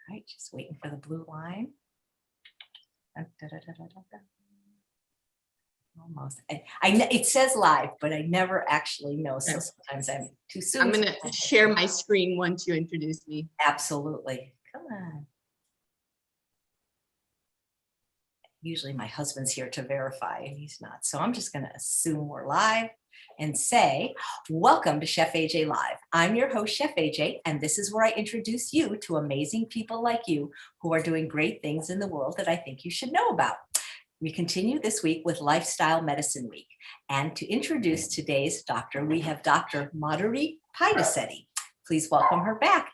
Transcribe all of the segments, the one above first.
right, just waiting for the blue line. Almost. It says live, but I never actually know. So sometimes I'm too soon. I'm going to share my screen once you introduce me. Absolutely. Come on. Usually my husband's here to verify and he's not. So I'm just going to assume we're live and say, welcome to Chef AJ Live. I'm your host, Chef AJ, and this is where I introduce you to amazing people like you who are doing great things in the world that I think you should know about. We continue this week with Lifestyle Medicine Week. And to introduce today's doctor, we have Dr. Madhuri Paidisetti. Please welcome her back.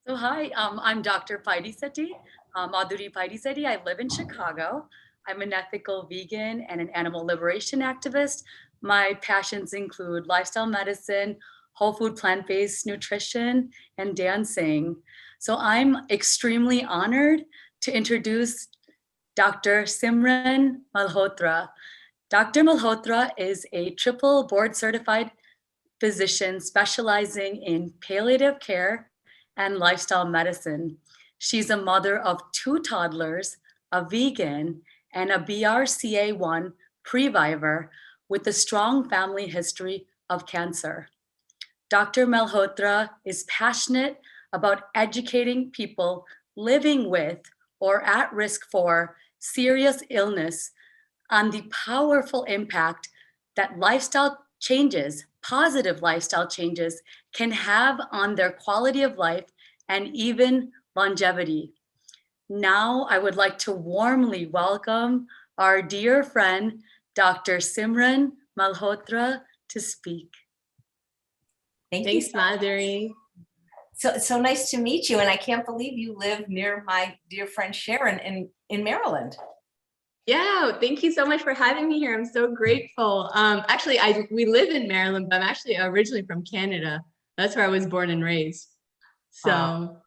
So hi, I'm Dr. Paidisetti, Madhuri Paidisetti. I live in Chicago. I'm an ethical vegan and an animal liberation activist. My passions include lifestyle medicine, whole food plant-based nutrition, and dancing. So I'm extremely honored to introduce Dr. Simran Malhotra. Dr. Malhotra is a triple board certified physician specializing in palliative care and lifestyle medicine. She's a mother of 2 toddlers, a vegan, and a BRCA1 previvor with a strong family history of cancer. Dr. Malhotra is passionate about educating people living with or at risk for serious illness on the powerful impact that lifestyle changes, positive lifestyle changes, can have on their quality of life and even longevity. Now, I would like to warmly welcome our dear friend, Dr. Simran Malhotra, to speak. Thanks, Madhuri. So nice to meet you. And I can't believe you live near my dear friend Sharon in Maryland. Yeah, thank you so much for having me here. I'm so grateful. Actually, we live in Maryland, but I'm actually originally from Canada. That's where I was born and raised. So, wow.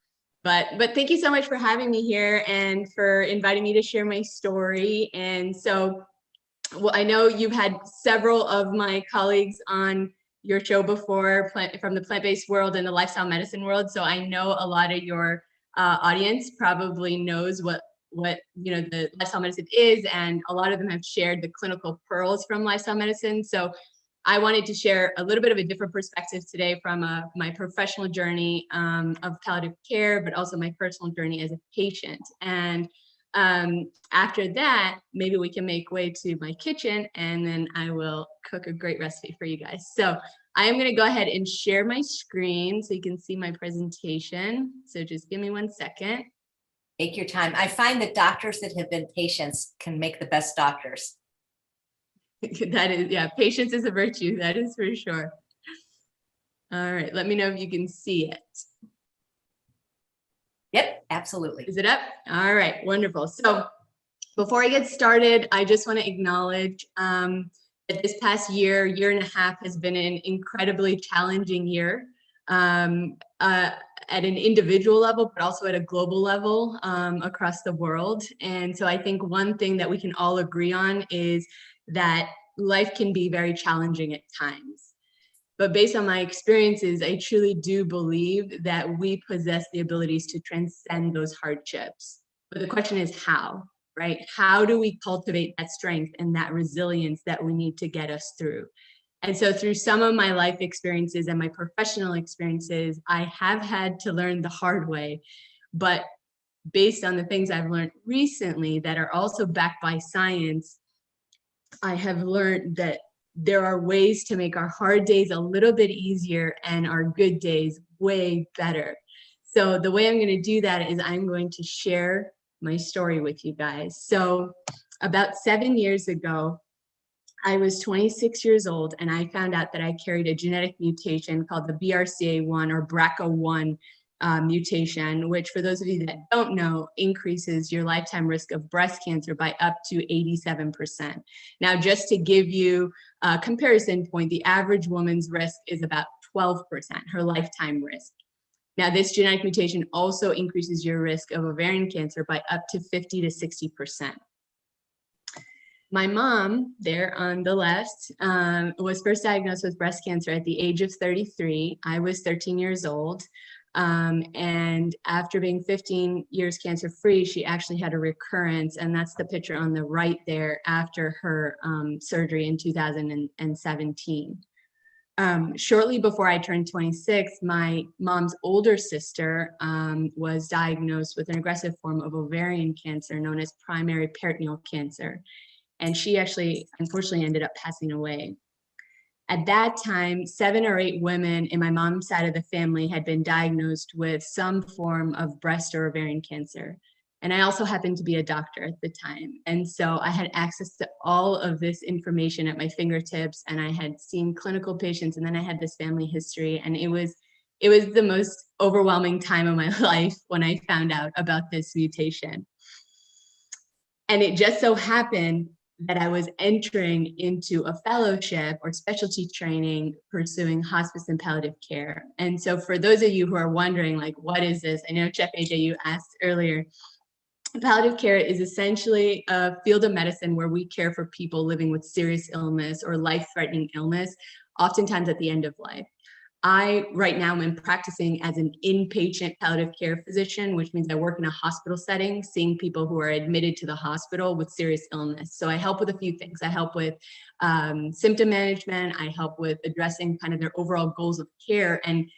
But thank you so much for having me here and for inviting me to share my story. And so, well, I know you've had several of my colleagues on your show before from the plant-based world and the lifestyle medicine world. So I know a lot of your audience probably knows what the lifestyle medicine is, and a lot of them have shared the clinical pearls from lifestyle medicine. So I wanted to share a little bit of a different perspective today from my professional journey of palliative care, but also my personal journey as a patient. And after that, maybe we can make way to my kitchen and then I will cook a great recipe for you guys. So I am going to go ahead and share my screen so you can see my presentation. So just give me 1 second. Take your time. I find that doctors that have been patients can make the best doctors. That is, yeah, patience is a virtue. That is for sure. All right. Let me know if you can see it. Yep, absolutely. Is it up? All right, wonderful. So before I get started, I just want to acknowledge that this past year and a half has been an incredibly challenging year at an individual level, but also at a global level across the world. And so I think one thing that we can all agree on is that life can be very challenging at times. But based on my experiences, I truly do believe that we possess the abilities to transcend those hardships. But the question is how, right? How do we cultivate that strength and that resilience that we need to get us through? And so through some of my life experiences and my professional experiences, I have had to learn the hard way. But based on the things I've learned recently that are also backed by science, I have learned that there are ways to make our hard days a little bit easier and our good days way better. So the way I'm going to do that is I'm going to share my story with you guys. So about 7 years ago, I was 26 years old and I found out that I carried a genetic mutation called the BRCA1 or BRCA1 mutation, which for those of you that don't know, increases your lifetime risk of breast cancer by up to 87%. Now, just to give you a comparison point, the average woman's risk is about 12%, her lifetime risk. Now, this genetic mutation also increases your risk of ovarian cancer by up to 50 to 60%. My mom, there on the left, was first diagnosed with breast cancer at the age of 33. I was 13 years old. And after being 15 years cancer-free, she actually had a recurrence. And that's the picture on the right there after her surgery in 2017. Shortly before I turned 26, my mom's older sister was diagnosed with an aggressive form of ovarian cancer known as primary peritoneal cancer. And she actually, unfortunately, ended up passing away. At that time, 7 or 8 women in my mom's side of the family had been diagnosed with some form of breast or ovarian cancer. And I also happened to be a doctor at the time. And so I had access to all of this information at my fingertips, and I had seen clinical patients, and then I had this family history. And it was the most overwhelming time of my life when I found out about this mutation. And it just so happened that I was entering into a fellowship or specialty training pursuing hospice and palliative care. And so for those of you who are wondering, like, what is this? I know, Chef AJ, you asked earlier. Palliative care is essentially a field of medicine where we care for people living with serious illness or life-threatening illness, oftentimes at the end of life. I right now am practicing as an inpatient palliative care physician, which means I work in a hospital setting, seeing people who are admitted to the hospital with serious illness. So I help with a few things. I help with symptom management. I help with addressing kind of their overall goals of care. And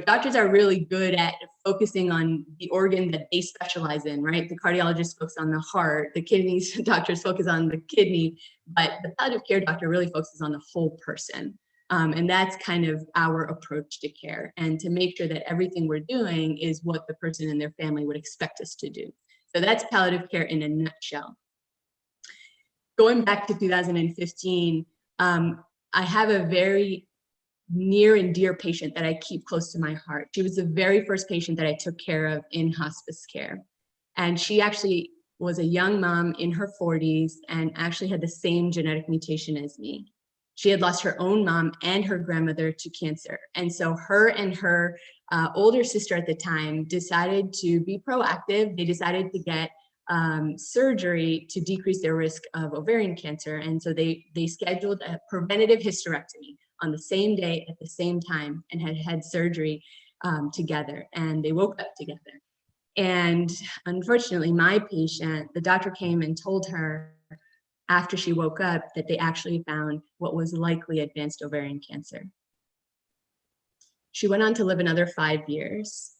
doctors are really good at focusing on the organ that they specialize in, right? The cardiologist focus on the heart, the kidneys doctors focus on the kidney, but the palliative care doctor really focuses on the whole person. And that's kind of our approach to care, and to make sure that everything we're doing is what the person and their family would expect us to do. So that's palliative care in a nutshell. Going back to 2015, I have a very near and dear patient that I keep close to my heart. She was the very first patient that I took care of in hospice care. And she actually was a young mom in her 40s and actually had the same genetic mutation as me. She had lost her own mom and her grandmother to cancer. And so her and her older sister at the time decided to be proactive. They decided to get surgery to decrease their risk of ovarian cancer. And so they scheduled a preventative hysterectomy on the same day at the same time and had surgery together. And they woke up together. And unfortunately, my patient, the doctor came and told her after she woke up that they actually found what was likely advanced ovarian cancer. She went on to live another 5 years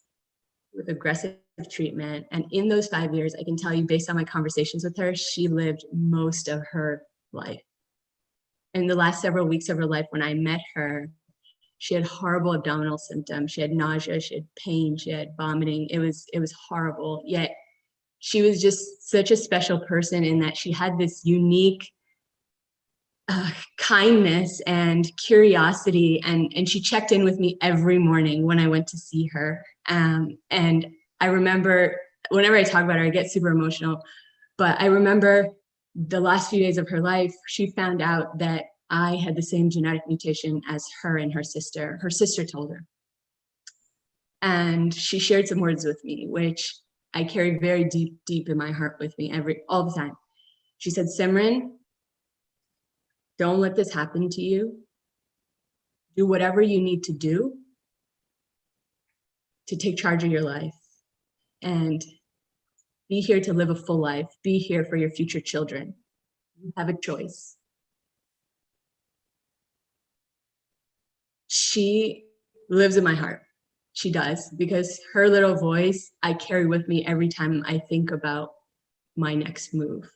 with aggressive treatment. And in those 5 years, I can tell you, based on my conversations with her, she lived most of her life. In the last several weeks of her life, when I met her, she had horrible abdominal symptoms. She had nausea, she had pain, she had vomiting. It was horrible. Yet she was just such a special person in that she had this unique kindness and curiosity, and she checked in with me every morning when I went to see her. And I remember, whenever I talk about her, I get super emotional, but I remember the last few days of her life, she found out that I had the same genetic mutation as her and her sister. Her sister told her. And she shared some words with me, which I carry very deep, deep in my heart with me all the time. She said, "Simran, don't let this happen to you. Do whatever you need to do to take charge of your life and be here to live a full life. Be here for your future children. You have a choice." She lives in my heart. She does, because her little voice I carry with me every time I think about my next move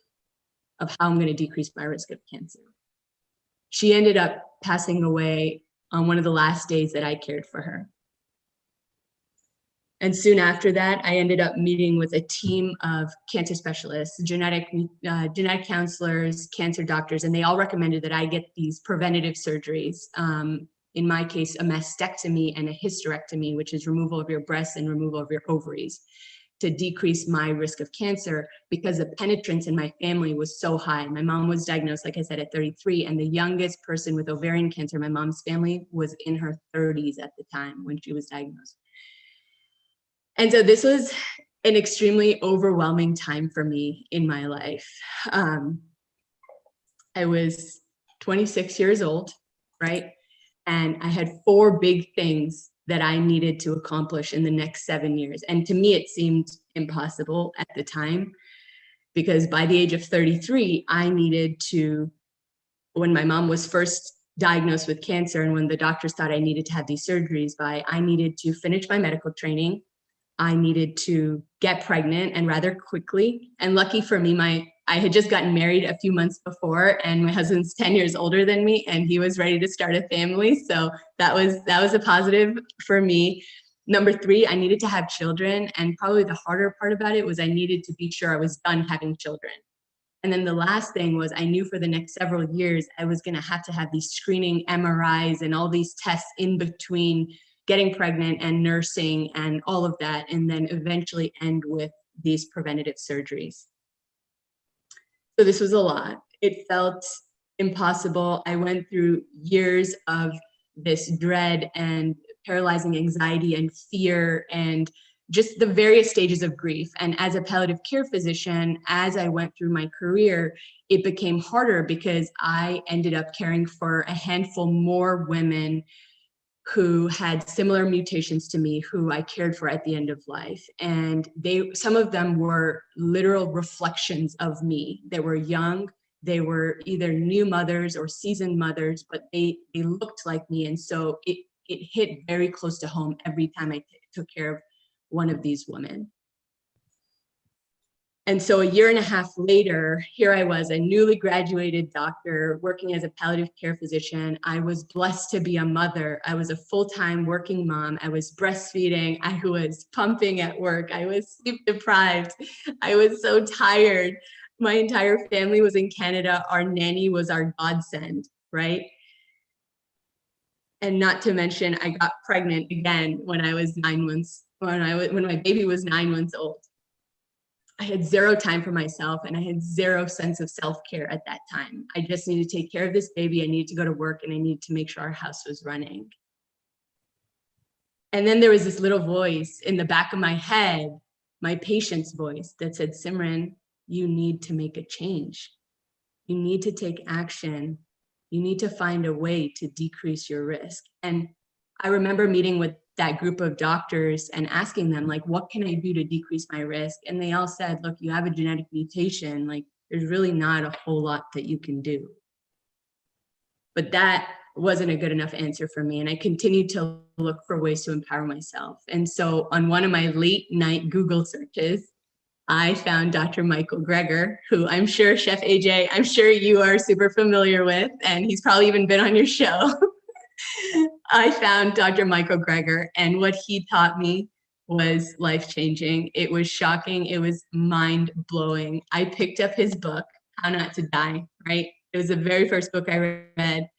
of how I'm going to decrease my risk of cancer. She ended up passing away on one of the last days that I cared for her. And soon after that, I ended up meeting with a team of cancer specialists, genetic counselors, cancer doctors, and they all recommended that I get these preventative surgeries. In my case, a mastectomy and a hysterectomy, which is removal of your breasts and removal of your ovaries, to decrease my risk of cancer, because the penetrance in my family was so high. My mom was diagnosed, like I said, at 33, and the youngest person with ovarian cancer in my mom's family was in her 30s at the time when she was diagnosed. And so this was an extremely overwhelming time for me in my life. I was 26 years old, right? And I had 4 big things that I needed to accomplish in the next 7 years. And to me, it seemed impossible at the time, because by the age of 33, I needed to, when my mom was first diagnosed with cancer and when the doctors thought I needed to have these surgeries by, I needed to finish my medical training. I needed to get pregnant, and rather quickly. And lucky for me, I had just gotten married a few months before, and my husband's 10 years older than me, and he was ready to start a family. So that was a positive for me. Number 3, I needed to have children. And probably the harder part about it was I needed to be sure I was done having children. And then the last thing was I knew for the next several years, I was going to have these screening MRIs and all these tests in between getting pregnant and nursing and all of that, and then eventually end with these preventative surgeries. So this was a lot. It felt impossible. I went through years of this dread and paralyzing anxiety and fear and just the various stages of grief. And as a palliative care physician, as I went through my career, it became harder because I ended up caring for a handful more women who had similar mutations to me, who I cared for at the end of life. And some of them were literal reflections of me. They were young, they were either new mothers or seasoned mothers, but they looked like me. And so it hit very close to home every time I took care of one of these women. And so a year and a half later, here I was, a newly graduated doctor working as a palliative care physician. I was blessed to be a mother. I was a full-time working mom. I was breastfeeding. I was pumping at work. I was sleep deprived. I was so tired. My entire family was in Canada. Our nanny was our godsend, right? And not to mention, I got pregnant again when I was 9 months, when my baby was 9 months old. I had zero time for myself, and I had zero sense of self-care at that time. I just needed to take care of this baby. I needed to go to work, and I needed to make sure our house was running. And then there was this little voice in the back of my head, my patient's voice, that said, Simran, you need to make a change. You need to take action. You need to find a way to decrease your risk. And I remember meeting with that group of doctors and asking them, like, what can I do to decrease my risk? And they all said, look, you have a genetic mutation. Like, there's really not a whole lot that you can do. But that wasn't a good enough answer for me. And I continued to look for ways to empower myself. And so on one of my late night Google searches, I found Dr. Michael Greger, who I'm sure, Chef AJ, I'm sure you are super familiar with, and he's probably even been on your show. I found Dr. Michael Greger, and what he taught me was life-changing. It was shocking. It was mind-blowing. I picked up his book, How Not to Die, right? It was the very first book I read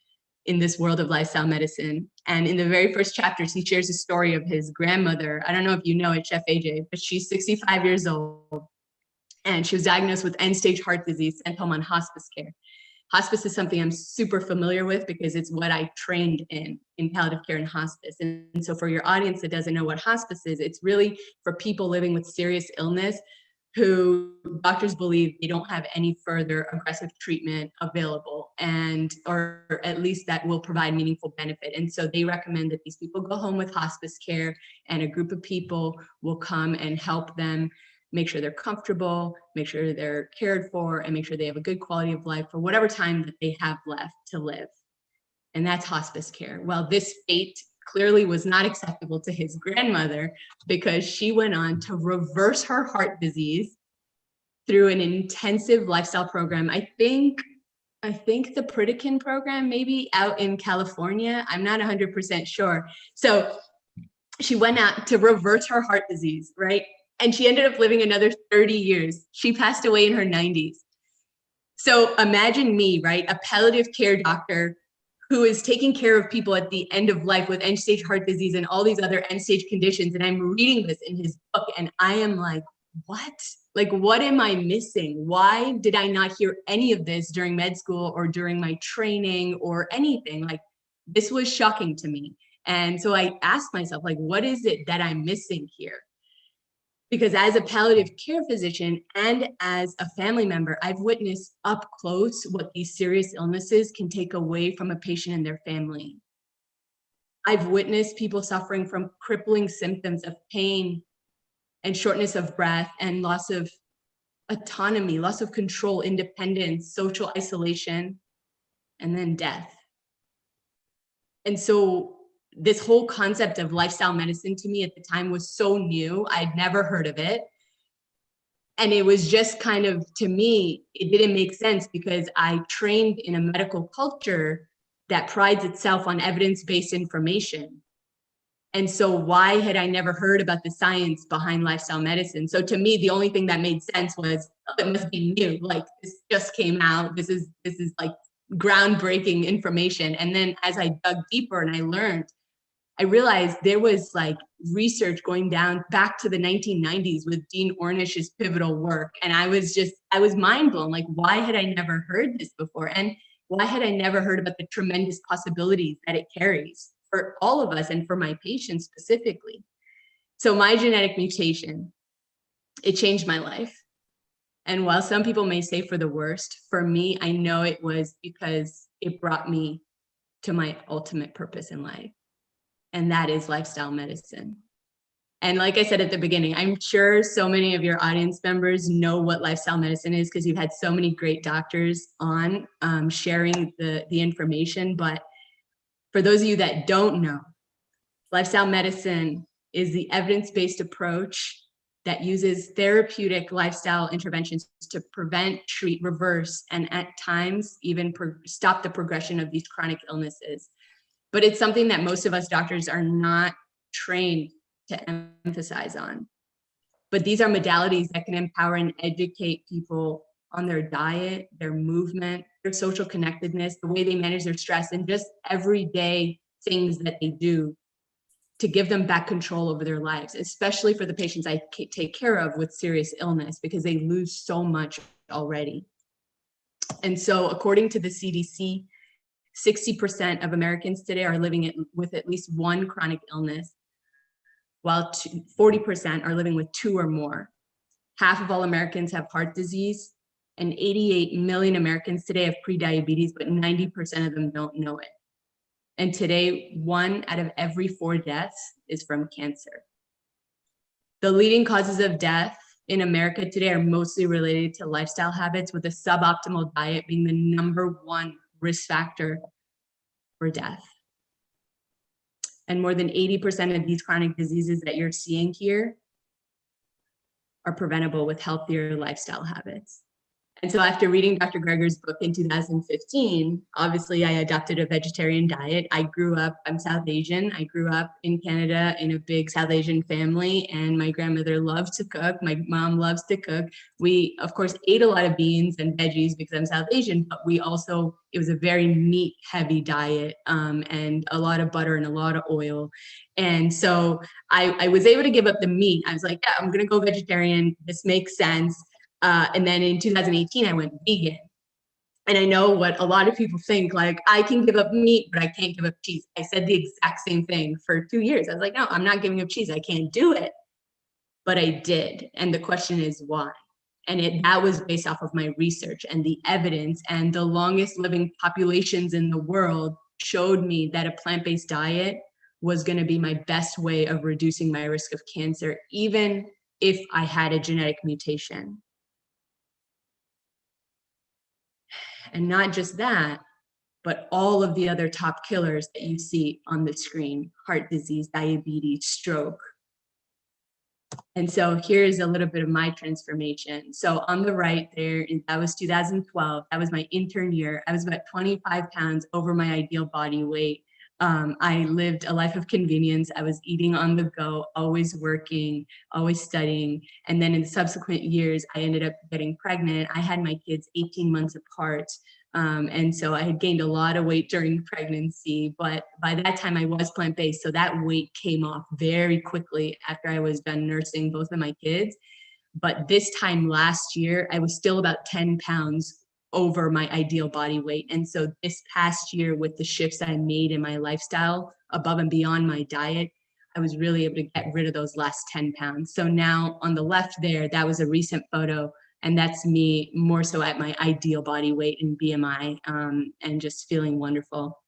in this world of lifestyle medicine. And in the very first chapters, he shares a story of his grandmother. I don't know if you know it, Chef AJ, but she's 65 years old, and she was diagnosed with end-stage heart disease, sent home on hospice care. Hospice is something I'm super familiar with because it's what I trained in palliative care and hospice. And so for your audience that doesn't know what hospice is, it's really for people living with serious illness who doctors believe they don't have any further aggressive treatment available, or at least that will provide meaningful benefit. And so they recommend that these people go home with hospice care, and a group of people will come and help them make sure they're comfortable, make sure they're cared for, and make sure they have a good quality of life for whatever time that they have left to live. And that's hospice care. Well, this fate clearly was not acceptable to his grandmother, because she went on to reverse her heart disease through an intensive lifestyle program. I think the Pritikin program, maybe out in California. I'm not 100% sure. So she went out to reverse her heart disease, right? And she ended up living another 30 years. She passed away in her 90s. So imagine me, right? A palliative care doctor who is taking care of people at the end of life with end-stage heart disease and all these other end-stage conditions. And I'm reading this in his book, and I am like, what? Like, what am I missing? Why did I not hear any of this during med school or during my training or anything? Like, this was shocking to me. And so I asked myself, like, what is it that I'm missing here? Because as a palliative care physician and as a family member, I've witnessed up close what these serious illnesses can take away from a patient and their family. I've witnessed people suffering from crippling symptoms of pain and shortness of breath and loss of autonomy, loss of control, independence, social isolation, and then death. And so this whole concept of lifestyle medicine to me at the time was so new. I'd never heard of it. And it was just kind of, to me, it didn't make sense because I trained in a medical culture that prides itself on evidence-based information. And so why had I never heard about the science behind lifestyle medicine? So to me, the only thing that made sense was, oh, it must be new. Like, this just came out. This is like groundbreaking information. And then as I dug deeper and I learned, I realized there was like research going down back to the 1990s with Dean Ornish's pivotal work. And I was mind blown. Like, why had I never heard this before? And why had I never heard about the tremendous possibilities that it carries for all of us and for my patients specifically? So my genetic mutation, it changed my life. And while some people may say for the worst, for me, I know it was because it brought me to my ultimate purpose in life. And that is lifestyle medicine. And like I said at the beginning, I'm sure so many of your audience members know what lifestyle medicine is because you've had so many great doctors on sharing the information. But for those of you that don't know, lifestyle medicine is the evidence-based approach that uses therapeutic lifestyle interventions to prevent, treat, reverse, and at times even stop the progression of these chronic illnesses. But it's something that most of us doctors are not trained to emphasize on. But these are modalities that can empower and educate people on their diet, their movement, their social connectedness, the way they manage their stress, and just everyday things that they do to give them back control over their lives, especially for the patients I take care of with serious illness, because they lose so much already. And so according to the CDC, 60% of Americans today are living with at least one chronic illness, while 40% are living with two or more. Half of all Americans have heart disease, and 88 million Americans today have prediabetes, but 90% of them don't know it. And today, 1 out of every 4 deaths is from cancer. The leading causes of death in America today are mostly related to lifestyle habits, with a suboptimal diet being the #1 risk factor for death. And more than 80% of these chronic diseases that you're seeing here are preventable with healthier lifestyle habits. And so after reading Dr. Greger's book in 2015, obviously I adopted a vegetarian diet. I'm South Asian. I grew up in Canada in a big South Asian family, and my grandmother loves to cook. My mom loves to cook. We, of course, ate a lot of beans and veggies because I'm South Asian, but it was a very meat heavy diet, and a lot of butter and a lot of oil. And so I was able to give up the meat. I was like, yeah, I'm going to go vegetarian. This makes sense. And then in 2018, I went vegan. And I know what a lot of people think, like, I can give up meat, but I can't give up cheese. I said the exact same thing for 2 years. I was like, no, I'm not giving up cheese. I can't do it. But I did. And the question is why? And that was based off of my research and the evidence, and the longest living populations in the world showed me that a plant-based diet was going to be my best way of reducing my risk of cancer, even if I had a genetic mutation. And not just that, but all of the other top killers that you see on the screen: heart disease, diabetes, stroke. And so here's a little bit of my transformation. So on the right there, that was 2012. That was my intern year. I was about 25 pounds over my ideal body weight. I lived a life of convenience. I was eating on the go, always working, always studying. And then in the subsequent years, I ended up getting pregnant. I had my kids 18 months apart. And so I had gained a lot of weight during pregnancy, but by that time I was plant-based. So that weight came off very quickly after I was done nursing both of my kids. But this time last year, I was still about 10 pounds over my ideal body weight. And so this past year, with the shifts I made in my lifestyle above and beyond my diet, I was really able to get rid of those last 10 pounds. So now on the left there, that was a recent photo. And that's me more so at my ideal body weight and BMI, and just feeling wonderful.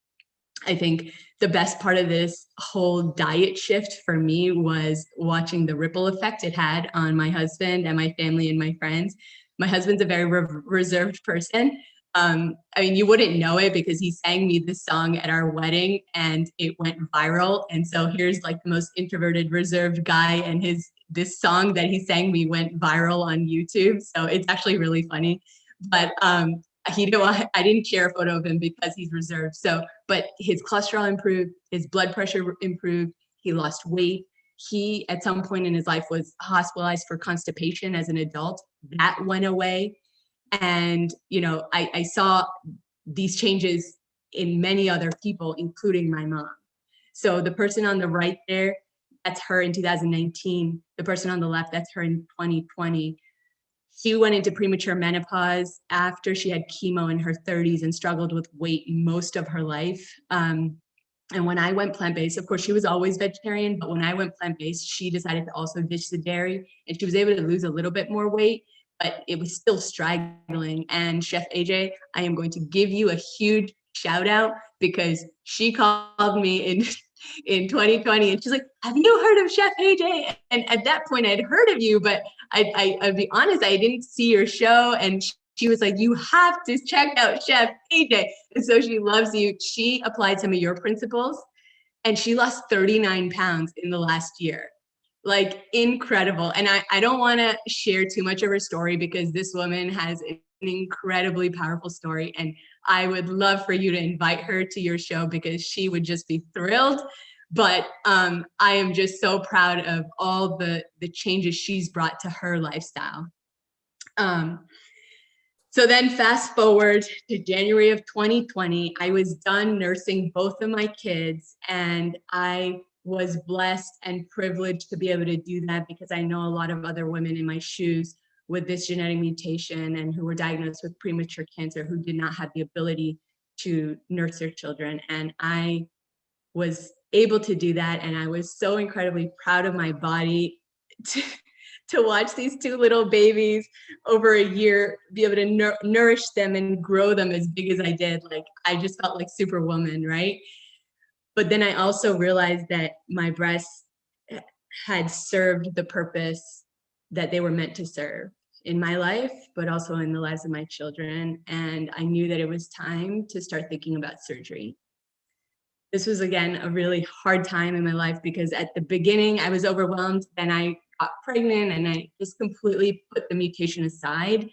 I think the best part of this whole diet shift for me was watching the ripple effect it had on my husband and my family and my friends. My husband's a very reserved person. I mean, you wouldn't know it because he sang me this song at our wedding and it went viral. And so here's like the most introverted, reserved guy, and this song that he sang me went viral on YouTube. So it's actually really funny. But I didn't share a photo of him because he's reserved. So, but his cholesterol improved, his blood pressure improved, he lost weight. He, at some point in his life, was hospitalized for constipation as an adult. That went away. And, I saw these changes in many other people, including my mom. So the person on the right there, that's her in 2019. The person on the left, that's her in 2020. She went into premature menopause after she had chemo in her 30s and struggled with weight most of her life. And when I went plant-based, of course, she was always vegetarian, but when I went plant-based, she decided to also ditch the dairy, and she was able to lose a little bit more weight, but it was still straggling. And Chef AJ, I am going to give you a huge shout out because she called me in 2020 and she's like, have you heard of Chef AJ? And at that point I'd heard of you, but I'd be honest, I didn't see your show. And she was like, you have to check out Chef AJ. And so she loves you. She applied some of your principles and she lost 39 pounds in the last year. Like, incredible. And I don't want to share too much of her story because this woman has an incredibly powerful story. And I would love for you to invite her to your show because she would just be thrilled. But I am just so proud of all the changes she's brought to her lifestyle. So then fast forward to January of 2020, I was done nursing both of my kids, and I was blessed and privileged to be able to do that because I know a lot of other women in my shoes with this genetic mutation and who were diagnosed with premature cancer who did not have the ability to nurse their children. And I was able to do that. And I was so incredibly proud of my body to watch these two little babies over a year be able to nourish them and grow them as big as I did. Like, I just felt like Superwoman, right? But then I also realized that my breasts had served the purpose that they were meant to serve in my life, but also in the lives of my children. And I knew that it was time to start thinking about surgery. This was, again, a really hard time in my life because at the beginning I was overwhelmed, then I got pregnant and I just completely put the mutation aside.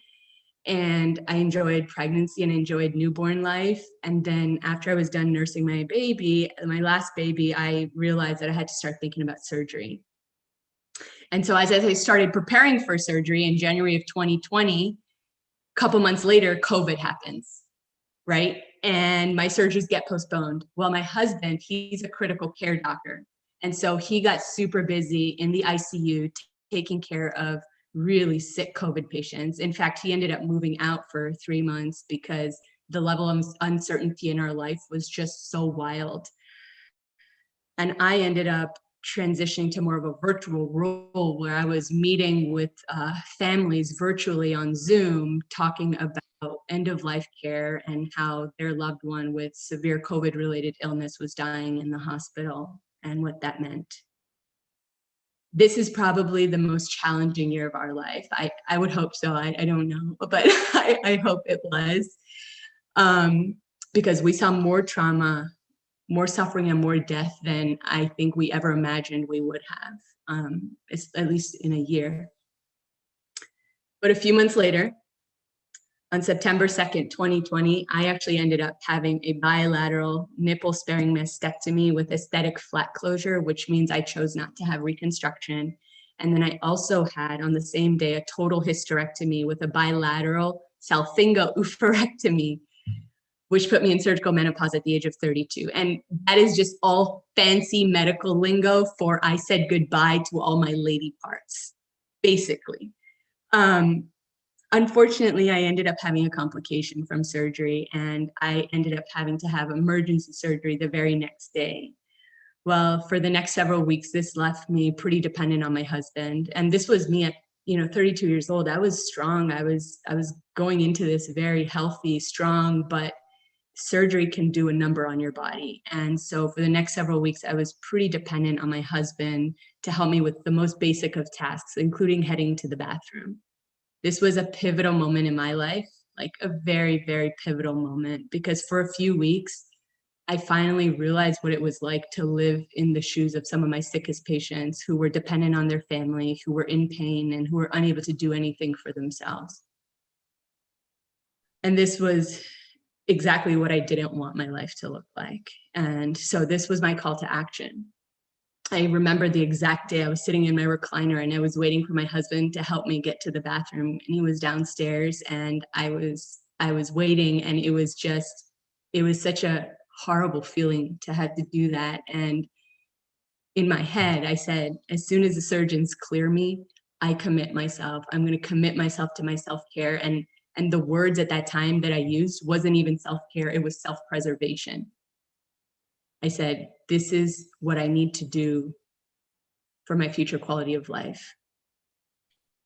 And I enjoyed pregnancy and enjoyed newborn life. And then after I was done nursing my baby, my last baby, I realized that I had to start thinking about surgery. And so as I started preparing for surgery in January of 2020, a couple months later, COVID happens, right? And my surgeries get postponed. Well, my husband, he's a critical care doctor. And so he got super busy in the ICU taking care of really sick COVID patients. In fact, he ended up moving out for 3 months because the level of uncertainty in our life was just so wild. And I ended up transitioning to more of a virtual role where I was meeting with families virtually on Zoom, talking about end-of-life care and how their loved one with severe COVID-related illness was dying in the hospital and what that meant. This is probably the most challenging year of our life. I would hope so. I don't know, but I hope it was, because we saw more trauma, more suffering, and more death than I think we ever imagined we would have, at least in a year. But a few months later, on September 2nd, 2020, I actually ended up having a bilateral nipple-sparing mastectomy with aesthetic flat closure, which means I chose not to have reconstruction. And then I also had, on the same day, a total hysterectomy with a bilateral salpingo oophorectomy, which put me in surgical menopause at the age of 32. And that is just all fancy medical lingo for I said goodbye to all my lady parts, basically. Unfortunately, I ended up having a complication from surgery, and I ended up having to have emergency surgery the very next day. Well, for the next several weeks, this left me pretty dependent on my husband. And this was me at 32 years old. I was strong. I was going into this very healthy, strong, but surgery can do a number on your body. And so for the next several weeks, I was pretty dependent on my husband to help me with the most basic of tasks, including heading to the bathroom. This was a pivotal moment in my life, like a very, very pivotal moment, because for a few weeks, I finally realized what it was like to live in the shoes of some of my sickest patients who were dependent on their family, who were in pain, and who were unable to do anything for themselves. And this was exactly what I didn't want my life to look like. And so this was my call to action. I remember the exact day I was sitting in my recliner and I was waiting for my husband to help me get to the bathroom, and he was downstairs, and I was waiting, and it was such a horrible feeling to have to do that. And in my head, I said, as soon as the surgeons clear me, I commit myself. I'm going to commit myself to my self-care. And the words at that time that I used wasn't even self-care, it was self-preservation. I said, this is what I need to do for my future quality of life.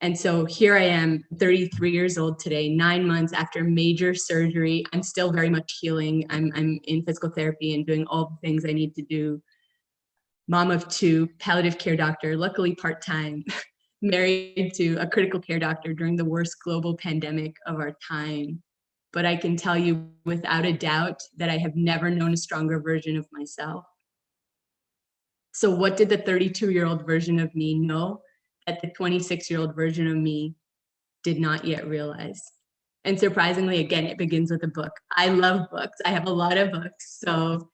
And so here I am, 33 years old today, 9 months after major surgery. I'm still very much healing. I'm in physical therapy and doing all the things I need to do. Mom of 2, palliative care doctor, luckily part-time, married to a critical care doctor during the worst global pandemic of our time. But I can tell you without a doubt that I have never known a stronger version of myself. So what did the 32-year-old version of me know that the 26-year-old version of me did not yet realize? And surprisingly, again, it begins with a book. I love books. I have a lot of books. So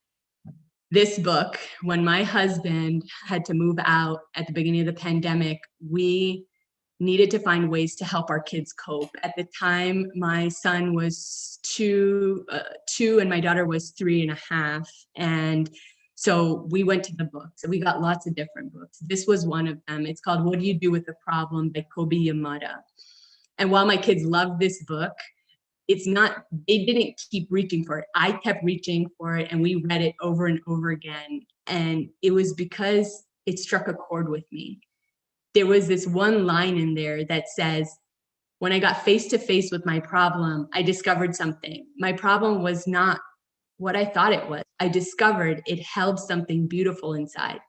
this book, when my husband had to move out at the beginning of the pandemic, we needed to find ways to help our kids cope. At the time, my son was two and my daughter was 3.5. And so we went to the books, and we got lots of different books. This was one of them. It's called What Do You Do with a Problem by Kobe Yamada. And while my kids loved this book, they didn't keep reaching for it. I kept reaching for it, and we read it over and over again. And it was because it struck a chord with me. There was this one line in there that says, when I got face to face with my problem, I discovered something. My problem was not what I thought it was. I discovered it held something beautiful inside.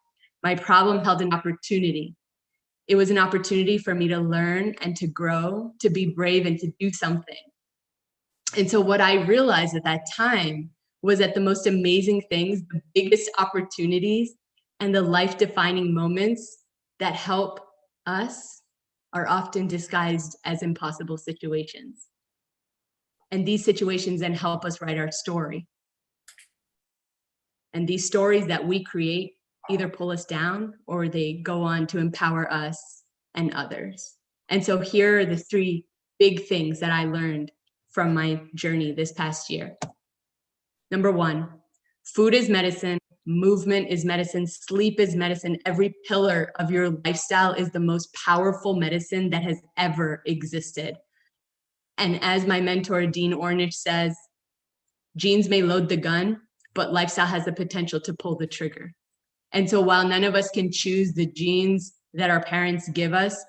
My problem held an opportunity. It was an opportunity for me to learn and to grow, to be brave and to do something. And so what I realized at that time was that the most amazing things, the biggest opportunities, and the life-defining moments that help us are often disguised as impossible situations. And these situations then help us write our story. And these stories that we create either pull us down or they go on to empower us and others. And so here are the 3 big things that I learned from my journey this past year. Number 1, food is medicine, movement is medicine, sleep is medicine. Every pillar of your lifestyle is the most powerful medicine that has ever existed. And as my mentor, Dean Ornish, says, genes may load the gun, but lifestyle has the potential to pull the trigger. And so while none of us can choose the genes that our parents give us,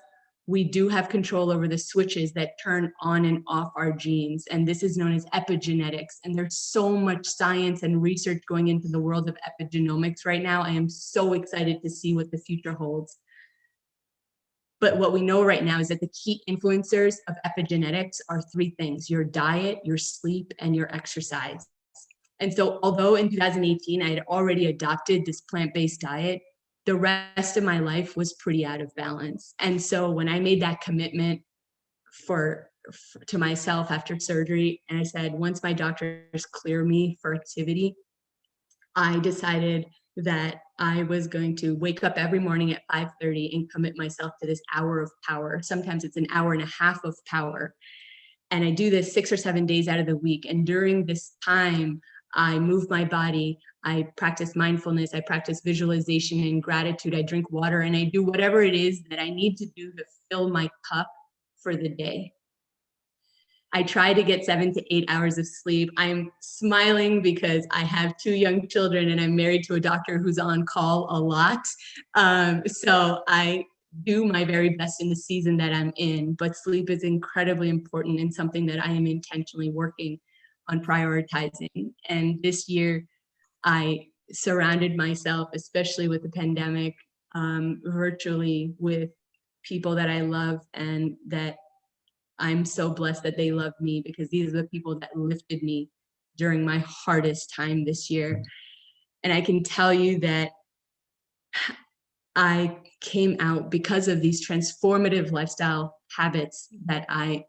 we do have control over the switches that turn on and off our genes. And this is known as epigenetics. And there's so much science and research going into the world of epigenomics right now. I am so excited to see what the future holds. But what we know right now is that the key influencers of epigenetics are 3 things: your diet, your sleep, and your exercise. And so although in 2018, I had already adopted this plant-based diet, the rest of my life was pretty out of balance. And so when I made that commitment to myself after surgery, and I said, once my doctors clear me for activity, I decided that I was going to wake up every morning at 5:30 and commit myself to this hour of power. Sometimes it's an hour and a half of power. And I do this 6 or 7 days out of the week. And during this time, I move my body, I practice mindfulness, I practice visualization and gratitude, I drink water, and I do whatever it is that I need to do to fill my cup for the day. I try to get 7 to 8 hours of sleep. I'm smiling because I have 2 young children and I'm married to a doctor who's on call a lot. So I do my very best in the season that I'm in, but sleep is incredibly important and something that I am intentionally working on prioritizing. And this year, I surrounded myself, especially with the pandemic, virtually with people that I love and that I'm so blessed that they love me, because these are the people that lifted me during my hardest time this year. And I can tell you that I came out because of these transformative lifestyle habits that I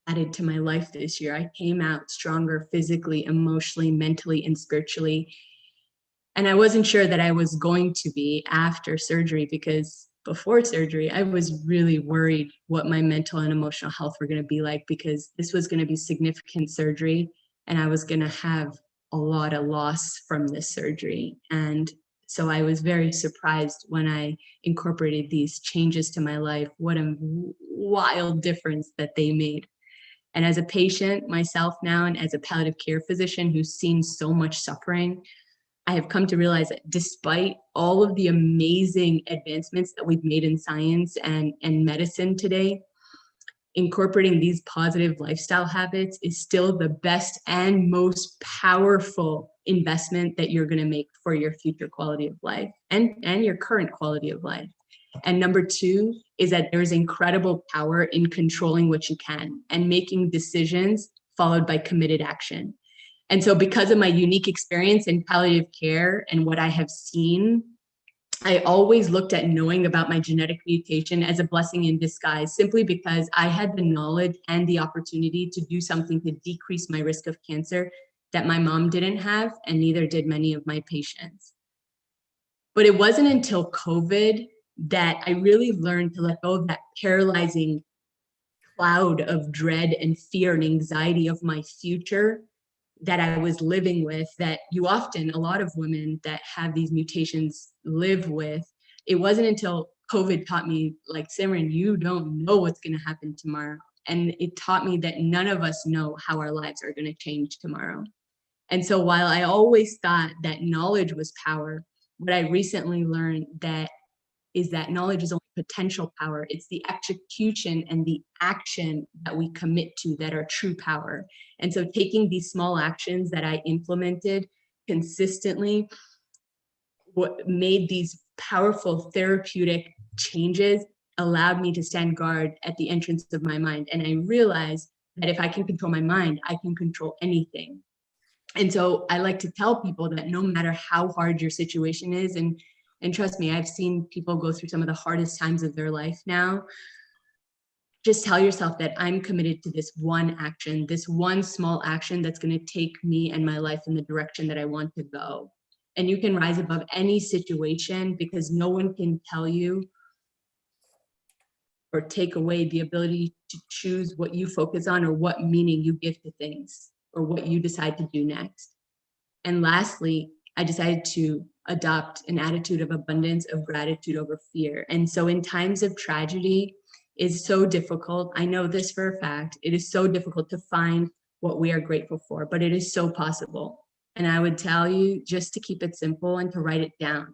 added to my life this year. I came out stronger physically, emotionally, mentally, and spiritually. And I wasn't sure that I was going to be after surgery, because before surgery, I was really worried what my mental and emotional health were going to be like, because this was going to be significant surgery and I was going to have a lot of loss from this surgery. And so I was very surprised when I incorporated these changes to my life, what a wild difference that they made. And as a patient myself now, and as a palliative care physician who's seen so much suffering, I have come to realize that despite all of the amazing advancements that we've made in science and medicine today, incorporating these positive lifestyle habits is still the best and most powerful investment that you're going to make for your future quality of life and your current quality of life. And number two is that there's incredible power in controlling what you can and making decisions followed by committed action. And so because of my unique experience in palliative care and what I have seen, I always looked at knowing about my genetic mutation as a blessing in disguise, simply because I had the knowledge and the opportunity to do something to decrease my risk of cancer that my mom didn't have, and neither did many of my patients. But it wasn't until COVID that I really learned to let go of that paralyzing cloud of dread and fear and anxiety of my future that I was living with, that you often, a lot of women that have these mutations live with. It wasn't until COVID taught me, like, Simran, you don't know what's going to happen tomorrow. And it taught me that none of us know how our lives are going to change tomorrow. And so while I always thought that knowledge was power, what I recently learned is that knowledge is only potential power. It's the execution and the action that we commit to that are true power. And so taking these small actions that I implemented consistently, what made these powerful therapeutic changes allowed me to stand guard at the entrance of my mind. And I realized that if I can control my mind, I can control anything. And so I like to tell people that no matter how hard your situation is, and trust me, I've seen people go through some of the hardest times of their life now. Just tell yourself that I'm committed to this one action, this one small action that's going to take me and my life in the direction that I want to go. And you can rise above any situation, because no one can tell you or take away the ability to choose what you focus on or what meaning you give to things or what you decide to do next. And lastly, I decided to adopt an attitude of abundance, of gratitude over fear. And so in times of tragedy, is so difficult. I know this for a fact. It is so difficult to find what we are grateful for, but it is so possible. And I would tell you just to keep it simple and to write it down.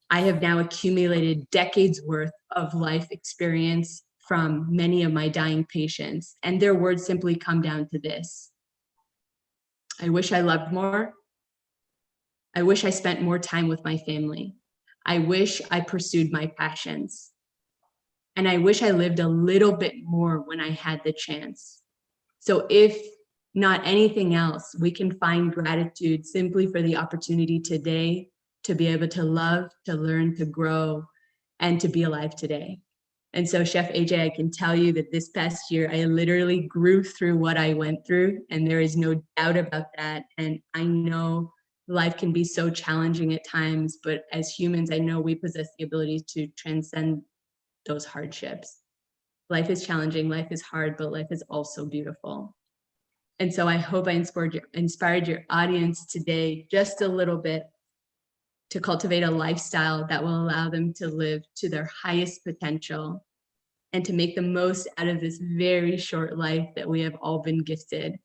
I have now accumulated decades worth of life experience from many of my dying patients, and their words simply come down to this: I wish I loved more. I wish I spent more time with my family. I wish I pursued my passions. And I wish I lived a little bit more when I had the chance. So if not anything else, we can find gratitude simply for the opportunity today to be able to love, to learn, to grow, and to be alive today. And so, Chef AJ, I can tell you that this past year, I literally grew through what I went through, and there is no doubt about that. And I know life can be so challenging at times, but as humans, I know we possess the ability to transcend those hardships. Life is challenging, life is hard, but life is also beautiful. And so I hope I inspired your audience today just a little bit to cultivate a lifestyle that will allow them to live to their highest potential and to make the most out of this very short life that we have all been gifted.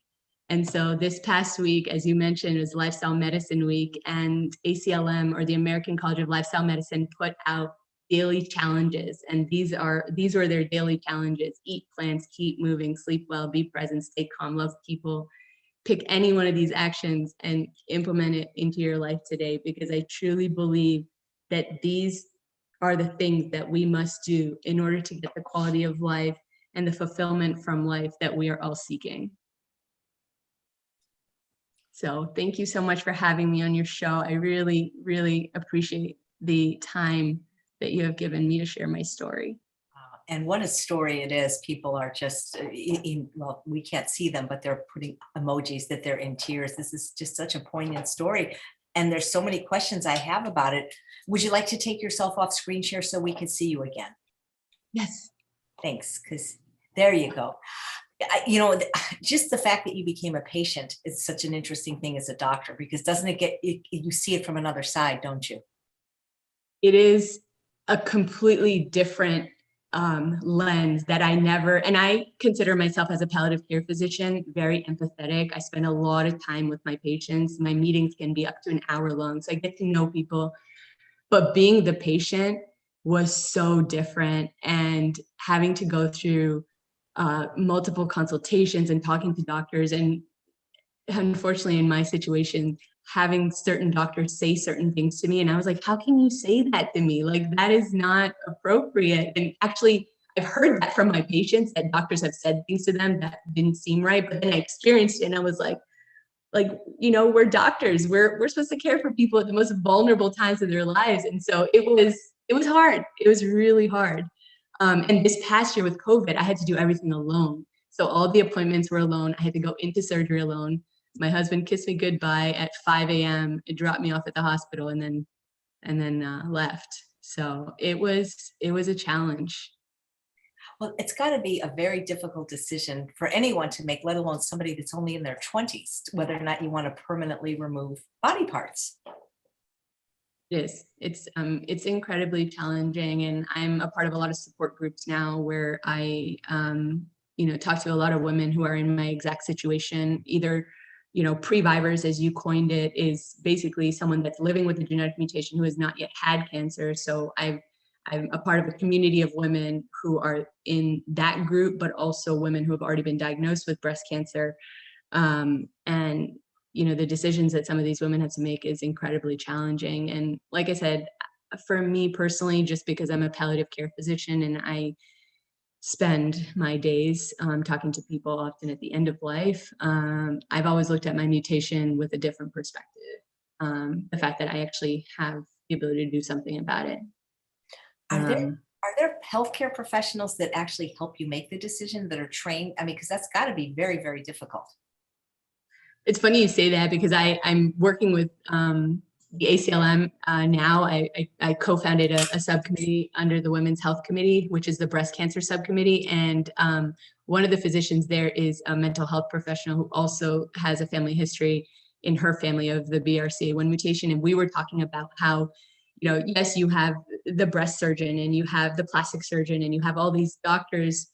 And so this past week, as you mentioned, was Lifestyle Medicine Week, and ACLM, or the American College of Lifestyle Medicine, put out daily challenges. And these were their daily challenges: eat plants, keep moving, sleep well, be present, stay calm, love people. Pick any one of these actions and implement it into your life today, because I truly believe that these are the things that we must do in order to get the quality of life and the fulfillment from life that we are all seeking. So thank you so much for having me on your show. I really, really appreciate the time that you have given me to share my story. And what a story it is. People are just, well, we can't see them, but they're putting emojis that they're in tears. This is just such a poignant story. And there's so many questions I have about it. Would you like to take yourself off screen share so we can see you again? Yes. Thanks, because there you go. Just the fact that you became a patient is such an interesting thing as a doctor, because doesn't it get, you see it from another side, don't you? It is a completely different lens that and I consider myself, as a palliative care physician, very empathetic. I spend a lot of time with my patients. My meetings can be up to an hour long, so I get to know people. But being the patient was so different, and having to go through multiple consultations and talking to doctors, and unfortunately in my situation, having certain doctors say certain things to me, and I was like, how can you say that to me? Like, that is not appropriate. And actually, I've heard that from my patients, that doctors have said things to them that didn't seem right, but then I experienced it and I was like, we're doctors, we're supposed to care for people at the most vulnerable times of their lives. And so it was hard. It was really hard. And this past year with COVID, I had to do everything alone. So all the appointments were alone. I had to go into surgery alone. My husband kissed me goodbye at 5 a.m. It dropped me off at the hospital and then left. So it was a challenge. Well, it's got to be a very difficult decision for anyone to make, let alone somebody that's only in their 20s, whether or not you want to permanently remove body parts. It is. It's incredibly challenging, and I'm a part of a lot of support groups now where I talk to a lot of women who are in my exact situation. Either previvors, as you coined it, is basically someone that's living with a genetic mutation who has not yet had cancer. So I'm a part of a community of women who are in that group, but also women who have already been diagnosed with breast cancer. And the decisions that some of these women have to make is incredibly challenging. And like I said, for me personally, just because I'm a palliative care physician and I spend my days talking to people often at the end of life, I've always looked at my mutation with a different perspective. The fact that I actually have the ability to do something about it. Are there healthcare professionals that actually help you make the decision, that are trained? I mean, because that's got to be very, very difficult. It's funny you say that, because I'm working with the ACLM now. I co-founded a subcommittee under the Women's Health Committee, which is the breast cancer subcommittee. And one of the physicians there is a mental health professional who also has a family history in her family of the BRCA1 mutation. And we were talking about how, yes, you have the breast surgeon and you have the plastic surgeon and you have all these doctors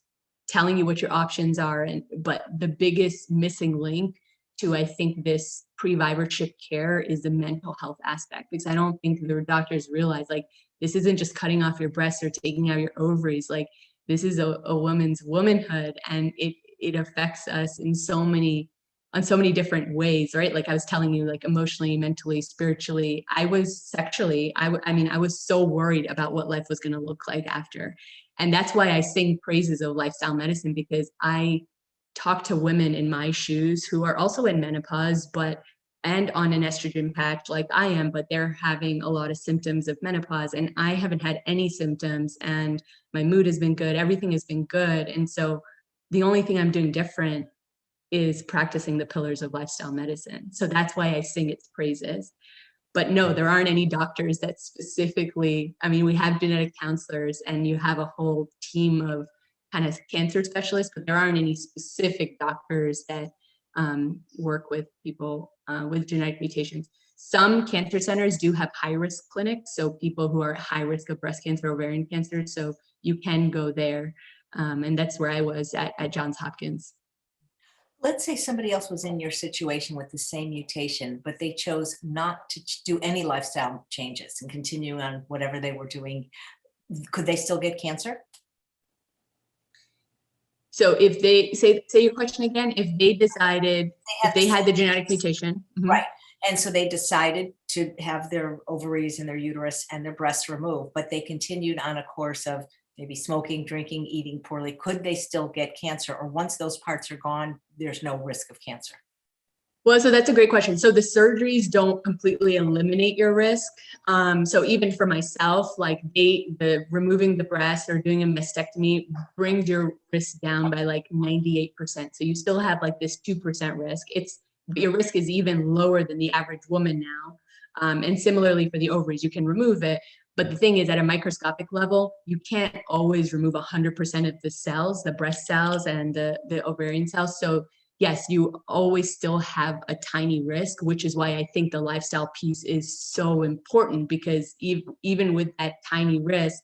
telling you what your options are. But the biggest missing link to, I think, this previvorship care is the mental health aspect, because I don't think the doctors realize, like, this isn't just cutting off your breasts or taking out your ovaries. Like, this is a woman's womanhood, and it affects us on so many different ways, right? Like I was telling you, like emotionally, mentally, spiritually. I was sexually, I was so worried about what life was going to look like after. And that's why I sing praises of lifestyle medicine, because I talk to women in my shoes who are also in menopause, and on an estrogen patch like I am, but they're having a lot of symptoms of menopause, and I haven't had any symptoms, and my mood has been good. Everything has been good. And so the only thing I'm doing different is practicing the pillars of lifestyle medicine. So that's why I sing its praises. But no, there aren't any doctors that specifically, we have genetic counselors and you have a whole team of kind of cancer specialists, but there aren't any specific doctors that work with people with genetic mutations. Some cancer centers do have high-risk clinics, so people who are at high risk of breast cancer, ovarian cancer, so you can go there. And that's where I was at Johns Hopkins. Let's say somebody else was in your situation with the same mutation, but they chose not to do any lifestyle changes and continue on whatever they were doing. Could they still get cancer? So if they say your question again, if they decided, if they had the genetic mutation. Right. And so they decided to have their ovaries and their uterus and their breasts removed, but they continued on a course of maybe smoking, drinking, eating poorly. Could they still get cancer? Or once those parts are gone, there's no risk of cancer? Well, so that's a great question. So the surgeries don't completely eliminate your risk. So even for myself, like the removing the breast or doing a mastectomy brings your risk down by like 98%. So you still have like this 2% risk. Your risk is even lower than the average woman now. And similarly for the ovaries, you can remove it. But the thing is, at a microscopic level, you can't always remove 100% of the cells, the breast cells and the ovarian cells. So yes, you always still have a tiny risk, which is why I think the lifestyle piece is so important, because even with that tiny risk,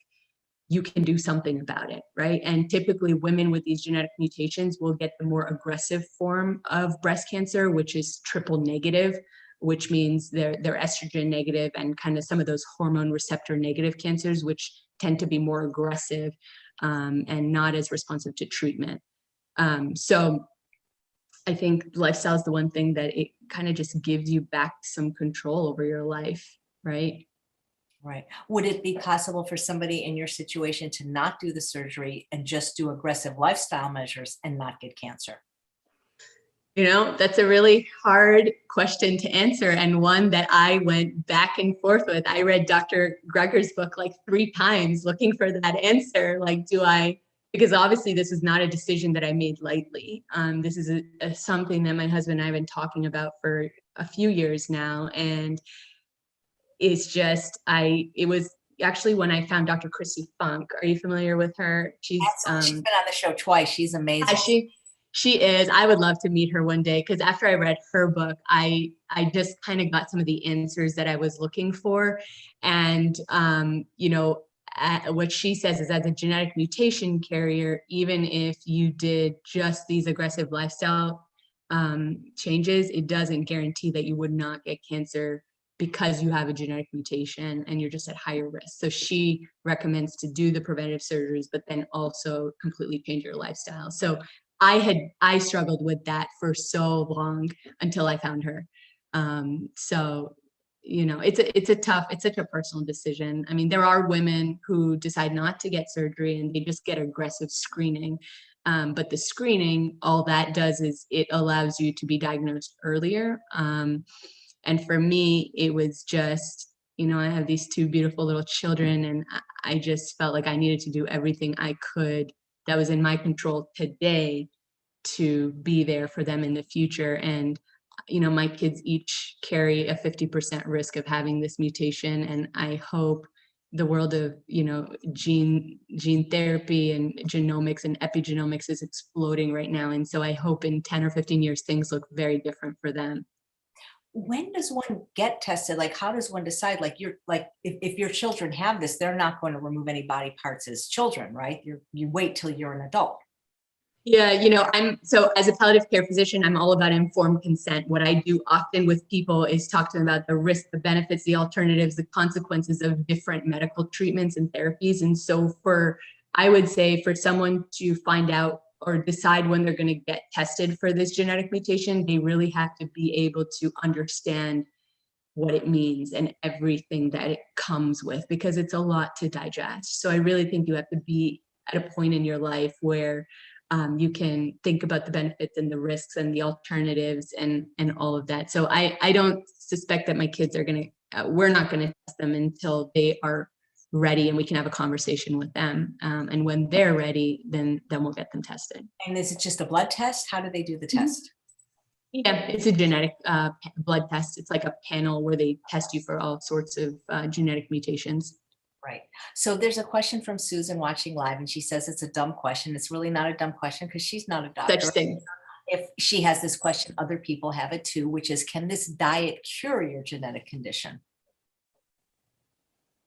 you can do something about it, right? And typically women with these genetic mutations will get the more aggressive form of breast cancer, which is triple negative, which means they're estrogen negative and kind of some of those hormone receptor negative cancers, which tend to be more aggressive and not as responsive to treatment. So I think lifestyle is the one thing that it kind of just gives you back some control over your life, right? Right. Would it be possible for somebody in your situation to not do the surgery and just do aggressive lifestyle measures and not get cancer? You know, that's a really hard question to answer, and one that I went back and forth with. I read Dr. Greger's book like 3 times looking for that answer. Like, because obviously this is not a decision that I made lightly. This is something that my husband and I have been talking about for a few years now. And it's just, it was actually when I found Dr. Christy Funk. Are you familiar with her? She's been on the show twice. She's amazing. She is. I would love to meet her one day, because after I read her book, I just kind of got some of the answers that I was looking for. And, what she says is, as a genetic mutation carrier, even if you did just these aggressive lifestyle changes, it doesn't guarantee that you would not get cancer because you have a genetic mutation and you're just at higher risk. So she recommends to do the preventative surgeries, but then also completely change your lifestyle. So I struggled with that for so long until I found her. So, it's such a personal decision. I mean, there are women who decide not to get surgery and they just get aggressive screening. But the screening, all that does is it allows you to be diagnosed earlier. And for me, it was just, I have these 2 beautiful little children, and I just felt like I needed to do everything I could that was in my control today to be there for them in the future. And, my kids each carry a 50% risk of having this mutation. And I hope the world of, gene therapy and genomics and epigenomics is exploding right now. And so I hope in 10 or 15 years, things look very different for them. When does one get tested? Like, how does one decide? Like, if your children have this, they're not going to remove any body parts as children, right? You wait till you're an adult. Yeah, so as a palliative care physician, I'm all about informed consent. What I do often with people is talk to them about the risks, the benefits, the alternatives, the consequences of different medical treatments and therapies. And so I would say for someone to find out or decide when they're going to get tested for this genetic mutation, they really have to be able to understand what it means and everything that it comes with, because it's a lot to digest. So I really think you have to be at a point in your life where you can think about the benefits and the risks and the alternatives and all of that. So I don't suspect that my kids are we're not going to test them until they are ready and we can have a conversation with them. And when they're ready, then we'll get them tested. And is it just a blood test? How do they do the test? Yeah, it's a genetic blood test. It's like a panel where they test you for all sorts of genetic mutations. Right. So there's a question from Susan watching live, and she says it's a dumb question. It's really not a dumb question because she's not a doctor. Such thing. If she has this question, other people have it too, which is, can this diet cure your genetic condition?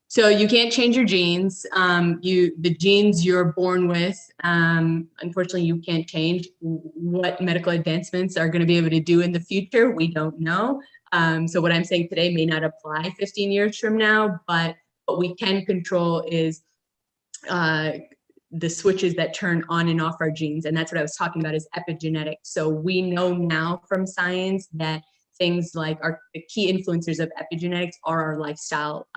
So you can't change your genes. The genes you're born with, unfortunately, you can't change. What medical advancements are going to be able to do in the future, we don't know. So what I'm saying today may not apply 15 years from now, but what we can control is the switches that turn on and off our genes. And that's what I was talking about, is epigenetics. So we know now from science that things like the key influencers of epigenetics are our lifestyle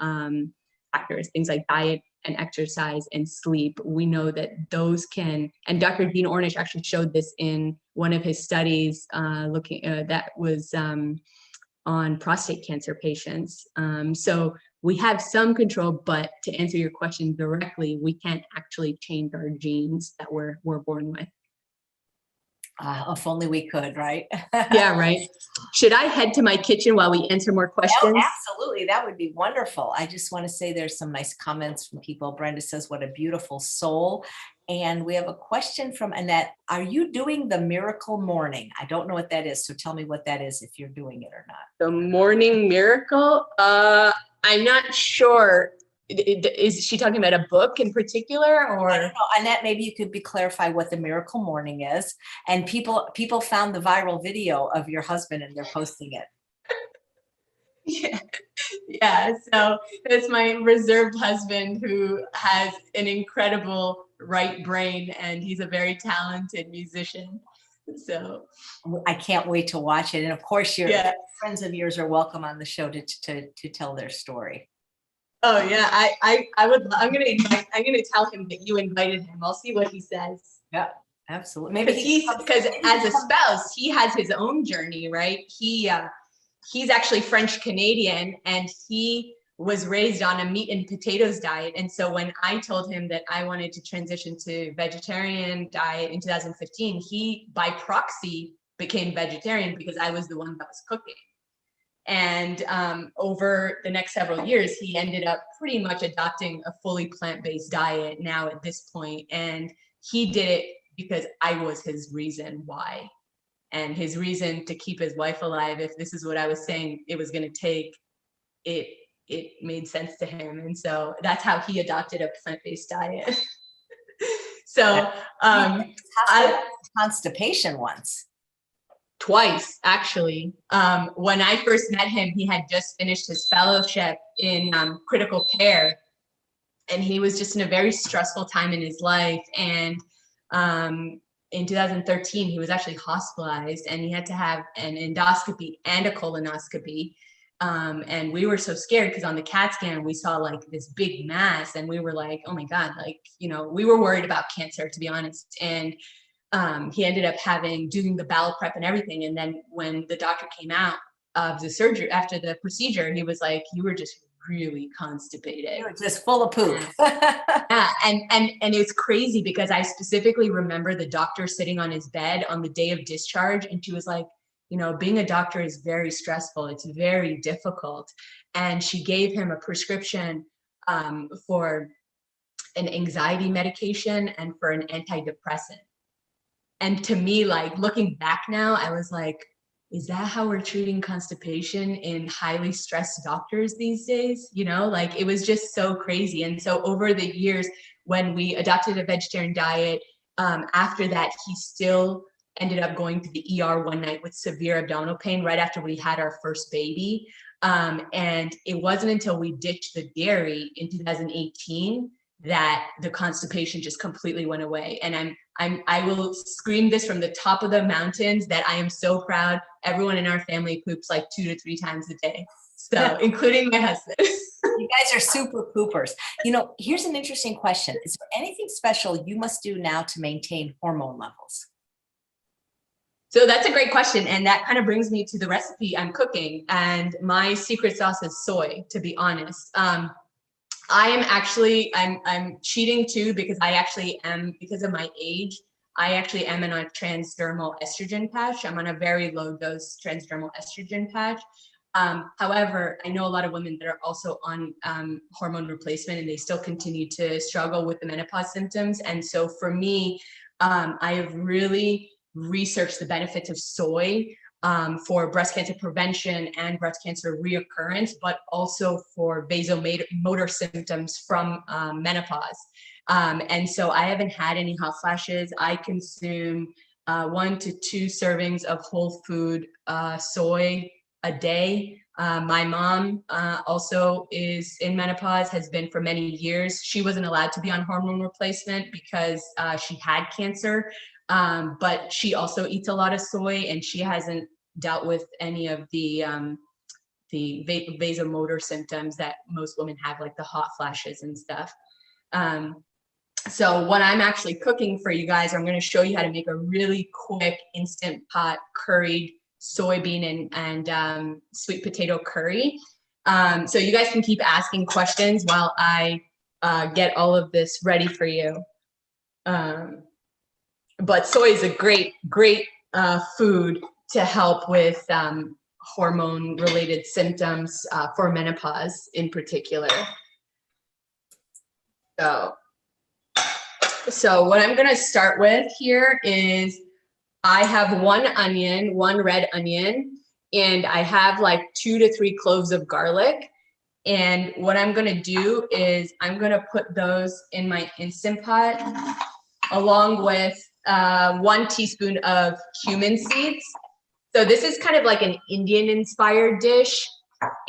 factors, things like diet and exercise and sleep. We know that those can, and Dr. Dean Ornish actually showed this in one of his studies that was on prostate cancer patients. So we have some control, but to answer your question directly, we can't actually change our genes that we're born with. If only we could, right? Yeah, right. Should I head to my kitchen while we answer more questions? Oh, absolutely. That would be wonderful. I just want to say there's some nice comments from people. Brenda says, what a beautiful soul. And we have a question from Annette. Are you doing the miracle morning? I don't know what that is. So tell me what that is, if you're doing it or not. The morning miracle? I'm not sure. Is she talking about a book in particular, or? I don't know. Annette, maybe you could clarify what the miracle morning is. And people found the viral video of your husband and they're posting it. Yeah. So it's my reserved husband who has an incredible right brain, and he's a very talented musician. So I can't wait to watch it. And of course, your friends of yours are welcome on the show to tell their story. Oh yeah, I would. I'm gonna tell him that you invited him. I'll see what he says. Yeah, absolutely. Maybe because as a spouse, he has his own journey, right? He's actually French Canadian, and he was raised on a meat and potatoes diet. And so when I told him that I wanted to transition to vegetarian diet in 2015, he by proxy became vegetarian because I was the one that was cooking. And over the next several years, he ended up pretty much adopting a fully plant-based diet now at this point. And he did it because I was his reason why. And his reason to keep his wife alive, if this is what I was saying it was going to take, it made sense to him. And so that's how he adopted a plant-based diet. So constipation once. Twice, actually. When I first met him, he had just finished his fellowship in critical care, and he was just in a very stressful time in his life. And in 2013, he was actually hospitalized, and he had to have an endoscopy and a colonoscopy. And we were so scared because on the CAT scan, we saw like this big mass, and we were like, oh my God, like, we were worried about cancer, to be honest. And he ended up doing the bowel prep and everything. And then when the doctor came out of the surgery after the procedure, he was like, you were just really constipated. You were just full of poop. Yeah. And it's crazy because I specifically remember the doctor sitting on his bed on the day of discharge. And she was like, being a doctor is very stressful. It's very difficult. And she gave him a prescription for an anxiety medication and for an antidepressant. And to me, like looking back now, I was like, is that how we're treating constipation in highly stressed doctors these days? Like it was just so crazy. And so over the years, when we adopted a vegetarian diet, after that, he still ended up going to the ER one night with severe abdominal pain right after we had our first baby. And it wasn't until we ditched the dairy in 2018 that the constipation just completely went away. And I will scream this from the top of the mountains that I am so proud. Everyone in our family poops like 2 to 3 times a day. So including my husband. You guys are super poopers. Here's an interesting question. Is there anything special you must do now to maintain hormone levels? So that's a great question. And that kind of brings me to the recipe I'm cooking. And my secret sauce is soy, to be honest. I'm cheating too, because I actually am, because of my age, I actually am on a transdermal estrogen patch. I'm on a very low dose transdermal estrogen patch. However, I know a lot of women that are also on hormone replacement, and they still continue to struggle with the menopause symptoms. And so for me, I have really researched the benefits of soy for breast cancer prevention and breast cancer reoccurrence, but also for vasomotor symptoms from menopause. And so I haven't had any hot flashes. I consume 1 to 2 servings of whole food soy a day. My mom also is in menopause, has been for many years. She wasn't allowed to be on hormone replacement because she had cancer, but she also eats a lot of soy, and she hasn't dealt with any of the vasomotor symptoms that most women have, like the hot flashes and stuff. So what I'm actually cooking for you guys, I'm going to show you how to make a really quick instant pot curried soybean and sweet potato curry. So you guys can keep asking questions while I get all of this ready for you. But soy is a great food to help with hormone related symptoms for menopause in particular. So what I'm going to start with here is I have one red onion, and I have like 2 to 3 cloves of garlic. And what I'm going to do is I'm going to put those in my Instant Pot along with 1 teaspoon of cumin seeds. So this is kind of like an Indian inspired dish.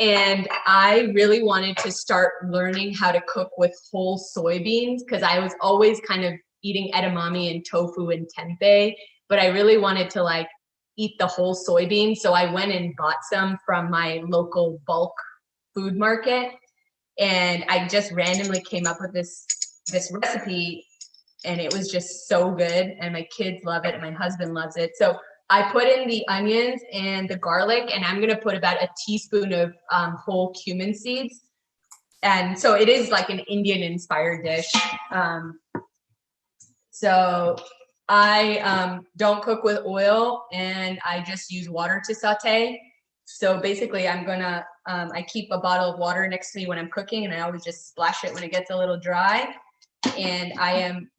And I really wanted to start learning how to cook with whole soybeans, because I was always kind of eating edamame and tofu and tempeh, but I really wanted to like eat the whole soybean. So I went and bought some from my local bulk food market, and I just randomly came up with this recipe, and it was just so good, and my kids love it and my husband loves it. So I put in the onions and the garlic, and I'm going to put about a teaspoon of whole cumin seeds. And so it is like an Indian inspired dish. So I don't cook with oil, and I just use water to saute. So basically I'm gonna, I keep a bottle of water next to me when I'm cooking, and I always just splash it when it gets a little dry. And I am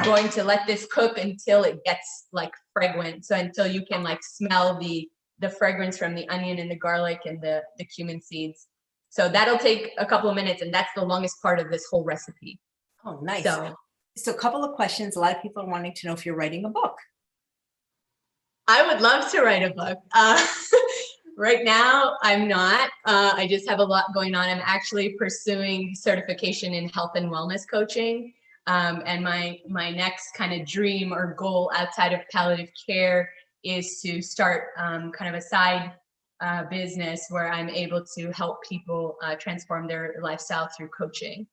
going to let this cook until it gets like fragrant. So until you can like smell the fragrance from the onion and the garlic and the cumin seeds. So that'll take a couple of minutes, and that's the longest part of this whole recipe. Oh, nice. So a couple of questions. A lot of people are wanting to know if you're writing a book. I would love to write a book. Right now, I'm not. I just have a lot going on. I'm actually pursuing certification in health and wellness coaching. And my next kind of dream or goal outside of palliative care is to start kind of a side business where I'm able to help people transform their lifestyle through coaching.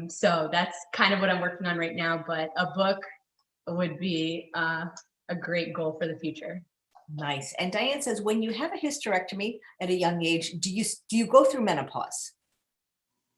So that's kind of what I'm working on right now, but a book would be a great goal for the future. Nice. And Diane says, when you have a hysterectomy at a young age, do you go through menopause?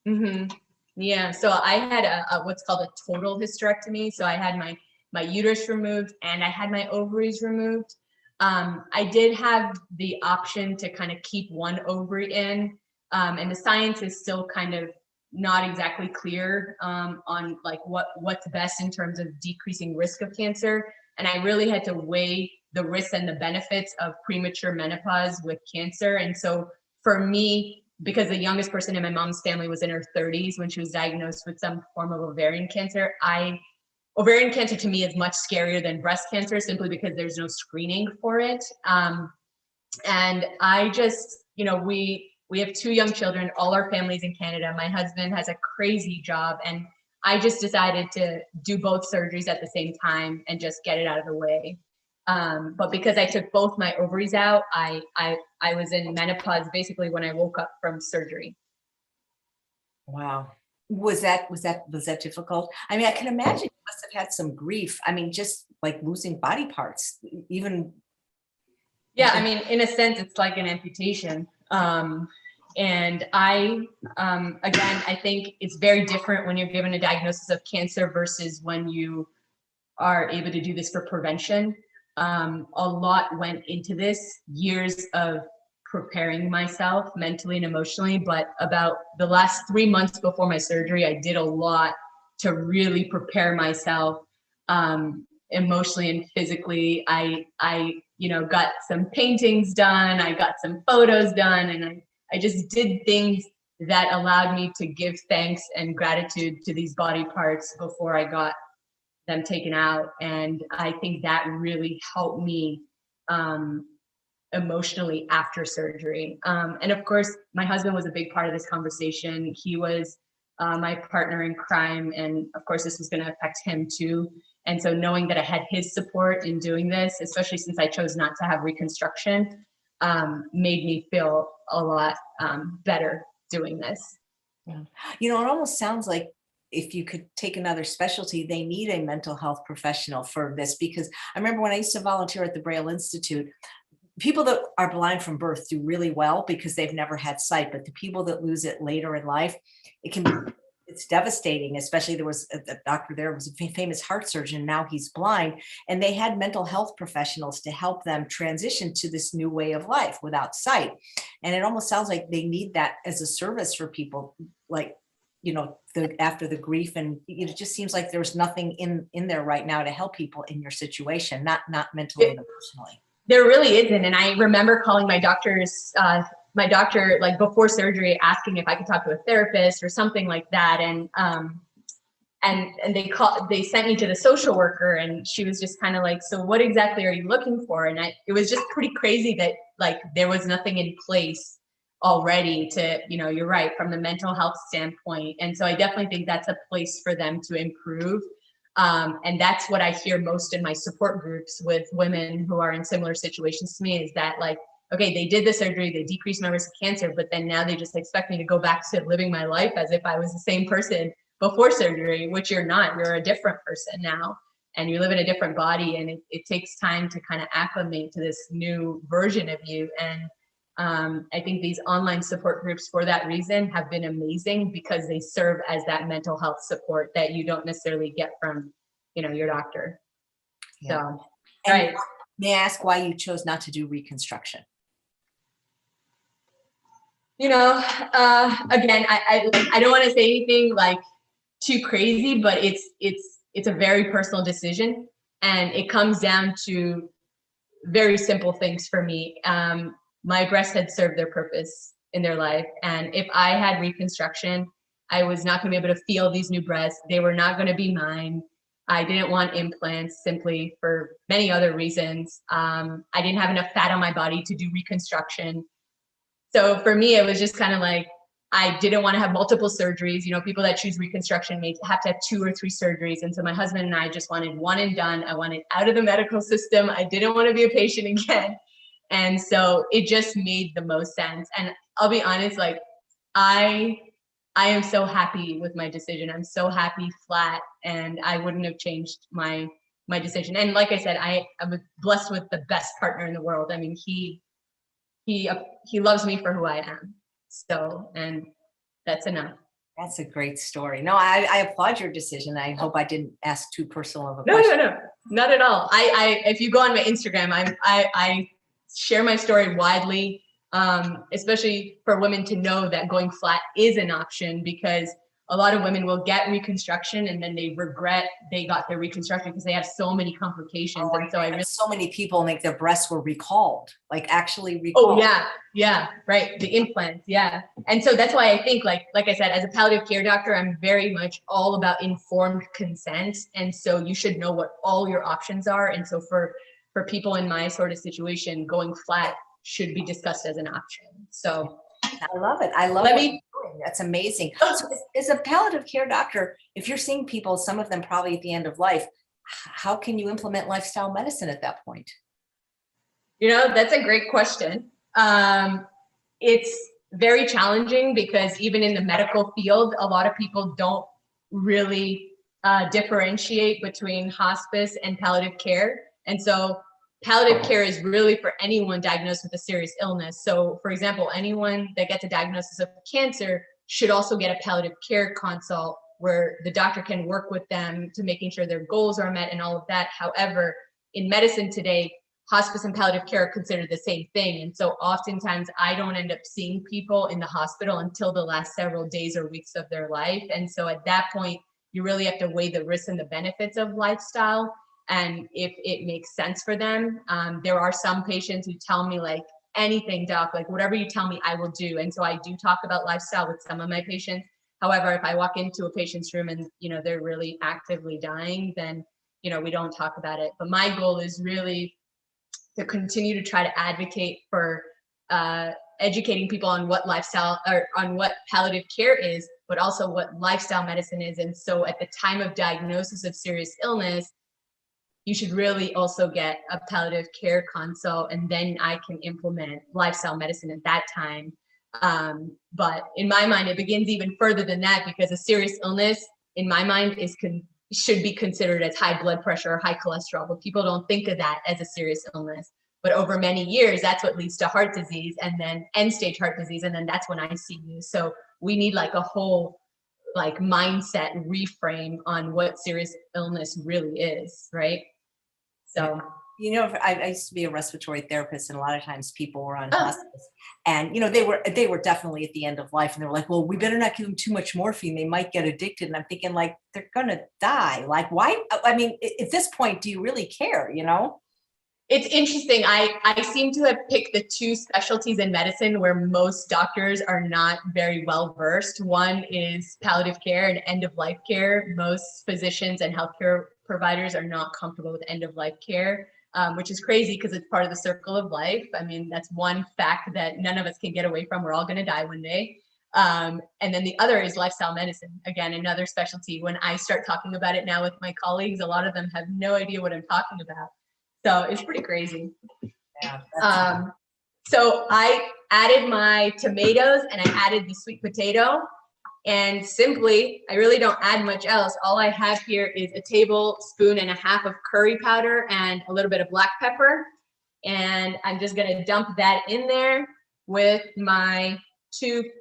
Mm-hmm. Yeah. So I had a what's called a total hysterectomy. So I had my uterus removed and I had my ovaries removed. I did have the option to kind of keep one ovary in, and the science is still kind of not exactly clear on like what's best in terms of decreasing risk of cancer. And I really had to weigh the risks and the benefits of premature menopause with cancer. And so for me, because the youngest person in my mom's family was in her 30s when she was diagnosed with some form of ovarian cancer, ovarian cancer to me is much scarier than breast cancer, simply because there's no screening for it. And I just, we have 2 young children, all our families in Canada. My husband has a crazy job, and I just decided to do both surgeries at the same time and just get it out of the way. But because I took both my ovaries out, I was in menopause basically when I woke up from surgery. Wow. Was that difficult? I mean, I can imagine you must have had some grief. I mean, just like losing body parts, even. Yeah, I mean, in a sense, it's like an amputation. And again, I think it's very different when you're given a diagnosis of cancer versus when you are able to do this for prevention. A lot went into this, years of preparing myself mentally and emotionally, but about the last 3 months before my surgery, I did a lot to really prepare myself emotionally and physically. I got some paintings done, I got some photos done, and I just did things that allowed me to give thanks and gratitude to these body parts before I got them taken out. And I think that really helped me emotionally after surgery. And of course, my husband was a big part of this conversation. He was my partner in crime. And of course, this was going to affect him too. And so knowing that I had his support in doing this, especially since I chose not to have reconstruction, made me feel a lot better doing this. Yeah. You know, it almost sounds like if you could take another specialty, they need a mental health professional for this, because I remember when I used to volunteer at the Braille Institute, people that are blind from birth do really well because they've never had sight, but the people that lose it later in life, it can be, it's devastating. Especially there was a doctor there was a famous heart surgeon. Now he's blind, and they had mental health professionals to help them transition to this new way of life without sight. And it almost sounds like they need that as a service for people, like, you know, after the grief, and it just seems like there's nothing in there right now to help people in your situation, not mentally and emotionally. There really isn't. And I remember calling my doctor like before surgery, asking if I could talk to a therapist or something like that. And they sent me to the social worker, and she was just kind of like, so what exactly are you looking for? And it was just pretty crazy that like there was nothing in place already to, you know, you're right, from the mental health standpoint. And so I definitely think that's a place for them to improve. And that's what I hear most in my support groups with women who are in similar situations to me, is that like, okay, they did the surgery, they decreased my risk of cancer, but then now they just expect me to go back to living my life as if I was the same person before surgery, which you're not. You're a different person now, and you live in a different body, and it takes time to kind of acclimate to this new version of you. And I think these online support groups, for that reason, have been amazing, because they serve as that mental health support that you don't necessarily get from, you know, your doctor. Yeah. So, right. May I ask why you chose not to do reconstruction? You know, again, I don't want to say anything like too crazy, but it's a very personal decision, and it comes down to very simple things for me. My breasts had served their purpose in their life, and if I had reconstruction, I was not going to be able to feel these new breasts. They were not going to be mine. I didn't want implants, simply for many other reasons. I didn't have enough fat on my body to do reconstruction. So for me, it was just kind of like, I didn't want to have multiple surgeries. You know, people that choose reconstruction may have to have 2 or 3 surgeries. And so my husband and I just wanted one and done. I wanted out of the medical system. I didn't want to be a patient again. And so it just made the most sense. And I'll be honest, like I am so happy with my decision. I'm so happy, flat, and I wouldn't have changed my decision. And like I said, I'm blessed with the best partner in the world. I mean, he loves me for who I am. So, and that's enough. That's a great story. No, I applaud your decision. I hope I didn't ask too personal of a question. No, not at all. If you go on my Instagram, I share my story widely, especially for women to know that going flat is an option, because a lot of women will get reconstruction and then they regret they got their reconstruction because they have so many complications. And so so many people make their breasts were recalled, like actually recalled. Oh yeah, right. The implants, yeah. And so that's why I think, like I said, as a palliative care doctor, I'm very much all about informed consent. And so you should know what all your options are. And so for people in my sort of situation, going flat should be discussed as an option. So I love it. I love it. That's amazing. So as a palliative care doctor, if you're seeing people, some of them probably at the end of life, how can you implement lifestyle medicine at that point? You know, that's a great question. It's very challenging, because even in the medical field, a lot of people don't really differentiate between hospice and palliative care. And so palliative care is really for anyone diagnosed with a serious illness. So for example, anyone that gets a diagnosis of cancer should also get a palliative care consult, where the doctor can work with them to making sure their goals are met and all of that. However, in medicine today, hospice and palliative care are considered the same thing. And so oftentimes I don't end up seeing people in the hospital until the last several days or weeks of their life. And so at that point, you really have to weigh the risks and the benefits of lifestyle, and if it makes sense for them. There are some patients who tell me, like, anything, doc, like whatever you tell me, I will do. And so I do talk about lifestyle with some of my patients. However, if I walk into a patient's room and, you know, they're really actively dying, then, you know, we don't talk about it. But my goal is really to continue to try to advocate for educating people on what lifestyle or on what palliative care is, but also what lifestyle medicine is. And so at the time of diagnosis of serious illness, you should really also get a palliative care consult, and then I can implement lifestyle medicine at that time. But in my mind, it begins even further than that, because a serious illness, in my mind, should be considered as high blood pressure or high cholesterol, but people don't think of that as a serious illness. But over many years, that's what leads to heart disease, and then end stage heart disease, and then that's when I see you. So we need like a whole mindset reframe on what serious illness really is, right? So, I used to be a respiratory therapist, and a lot of times people were on hospice, and they were definitely at the end of life, and they were like, well, we better not give them too much morphine, they might get addicted. And I'm thinking, like, they're gonna die. Like, why? I mean, at this point, do you really care? It's interesting. I seem to have picked the two specialties in medicine where most doctors are not very well versed. One is palliative care and end of life care. Most physicians and healthcare providers are not comfortable with end of life care, which is crazy because it's part of the circle of life. I mean, that's one fact that none of us can get away from. We're all going to die one day. And then the other is lifestyle medicine. Again, another specialty. When I start talking about it now with my colleagues, a lot of them have no idea what I'm talking about. So it's pretty crazy. Yeah, so I added my tomatoes and I added the sweet potato, and simply, I really don't add much else. All I have here is a tablespoon and a half of curry powder and a little bit of black pepper. And I'm just gonna dump that in there with my soybeans.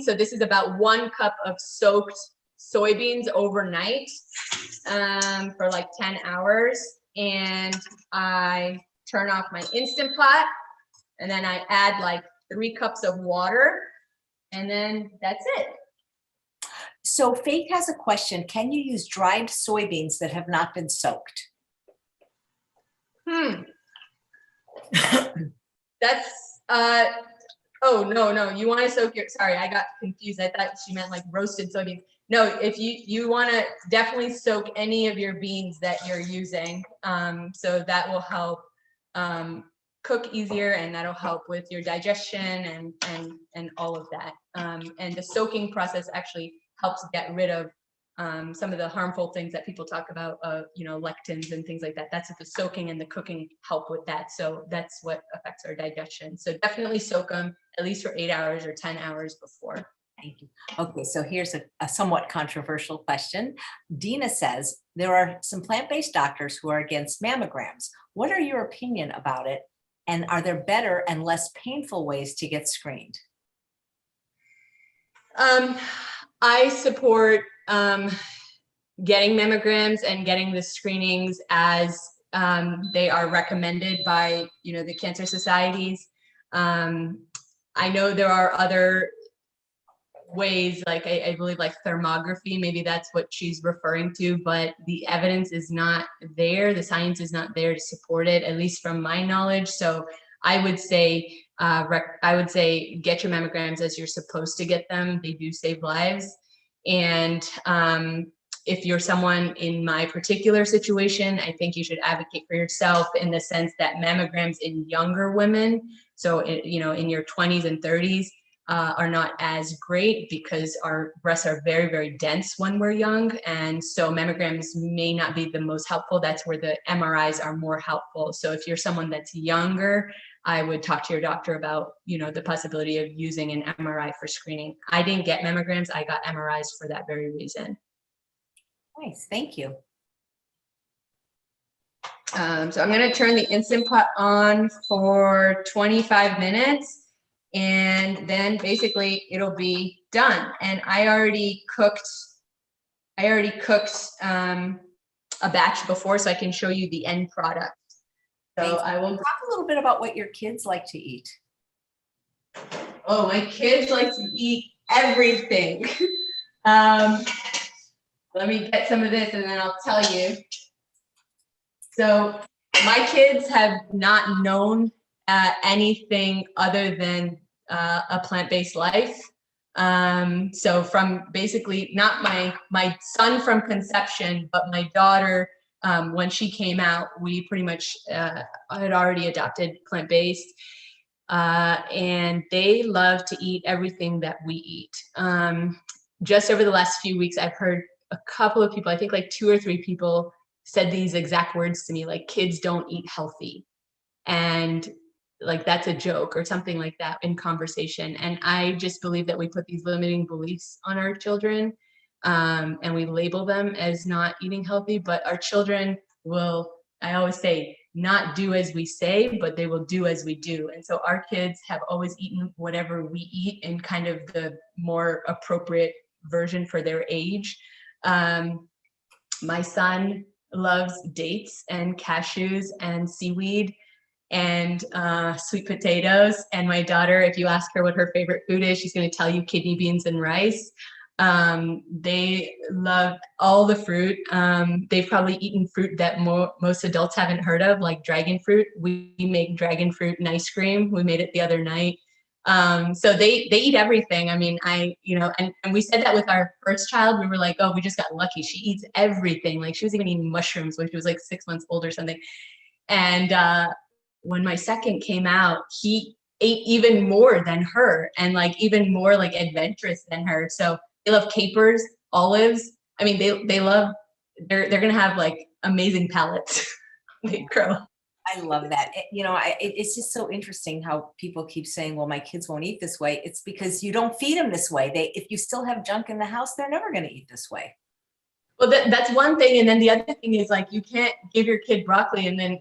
So this is about 1 cup of soaked soybeans overnight for like 10 hours. And I turn off my Instant Pot, and then I add like 3 cups of water, and then that's it. So Faith has a question. Can you use dried soybeans that have not been soaked? That's oh no, you want to soak your, sorry, I got confused. I thought she meant like roasted soybeans. No, if you want to definitely soak any of your beans that you're using, so that will help cook easier, and that'll help with your digestion and all of that. And the soaking process actually helps get rid of some of the harmful things that people talk about, lectins and things like that. That's what the soaking and the cooking help with that. So that's what affects our digestion. So definitely soak them at least for 8 hours or 10 hours before. Thank you. Okay, so here's a somewhat controversial question. Dina says, there are some plant-based doctors who are against mammograms. What are your opinion about it? And are there better and less painful ways to get screened? I support getting mammograms and getting the screenings as they are recommended by, the cancer societies. I know there are other ways, like I believe like thermography, maybe that's what she's referring to, but the evidence is not there. The science is not there to support it, at least from my knowledge. So I would say get your mammograms as you're supposed to get them. They do save lives. And if you're someone in my particular situation, I think you should advocate for yourself in the sense that mammograms in younger women, so in your 20s and 30s, are not as great because our breasts are very, very dense when we're young. And so mammograms may not be the most helpful. That's where the MRIs are more helpful. So if you're someone that's younger, I would talk to your doctor about, the possibility of using an MRI for screening. I didn't get mammograms. I got MRIs for that very reason. Nice, thank you. So I'm going to turn the Instant Pot on for 25 minutes. And then basically it'll be done. And I already cooked a batch before, so I can show you the end product. So I will talk a little bit about what your kids like to eat. Oh, my kids like to eat everything. Let me get some of this and then I'll tell you. So my kids have not known anything other than a plant-based life. So from basically not my son from conception, but my daughter When she came out, we pretty much had already adopted plant-based, and they love to eat everything that we eat. Just over the last few weeks, I've heard a couple of people, I think like 2 or 3 people said these exact words to me, like, kids don't eat healthy. And like, that's a joke or something like that in conversation. And I just believe that we put these limiting beliefs on our children, and we label them as not eating healthy, but our children will, I always say, not do as we say, but they will do as we do. And so our kids have always eaten whatever we eat in kind of the more appropriate version for their age. My son loves dates and cashews and seaweed and sweet potatoes. And my daughter, if you ask her what her favorite food is, she's going to tell you kidney beans and rice. They love all the fruit. They've probably eaten fruit that most adults haven't heard of, like dragon fruit. We make dragon fruit and ice cream. We made it the other night. So they eat everything. I mean, and we said that with our first child. We were like, oh, we just got lucky. She eats everything. Like, she was even eating mushrooms when she was like 6 months old or something. And when my second came out, he ate even more than her, and like even more like adventurous than her. So they love capers, olives. I mean, they're gonna have like amazing palates. They grow. I love that. It's just so interesting how people keep saying, well, my kids won't eat this way. It's because you don't feed them this way. If you still have junk in the house, they're never going to eat this way. Well, that's one thing. And then the other thing is, like, you can't give your kid broccoli and then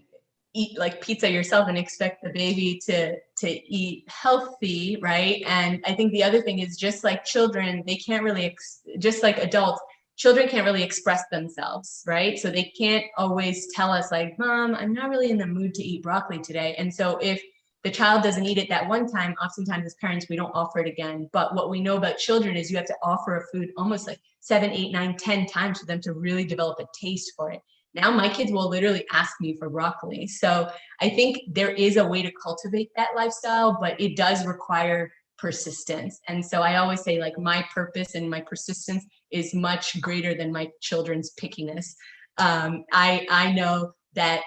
eat like pizza yourself and expect the baby to eat healthy, right? And I think the other thing is, just like children, they can't really, just like adults, children can't really express themselves, right? So they can't always tell us like, Mom, I'm not really in the mood to eat broccoli today. And so if the child doesn't eat it that one time, oftentimes as parents, we don't offer it again. But what we know about children is you have to offer a food almost like 7, 8, 9, 10 times for them to really develop a taste for it. Now my kids will literally ask me for broccoli. So I think there is a way to cultivate that lifestyle, but it does require persistence. And so I always say, like, my purpose and my persistence is much greater than my children's pickiness. I know that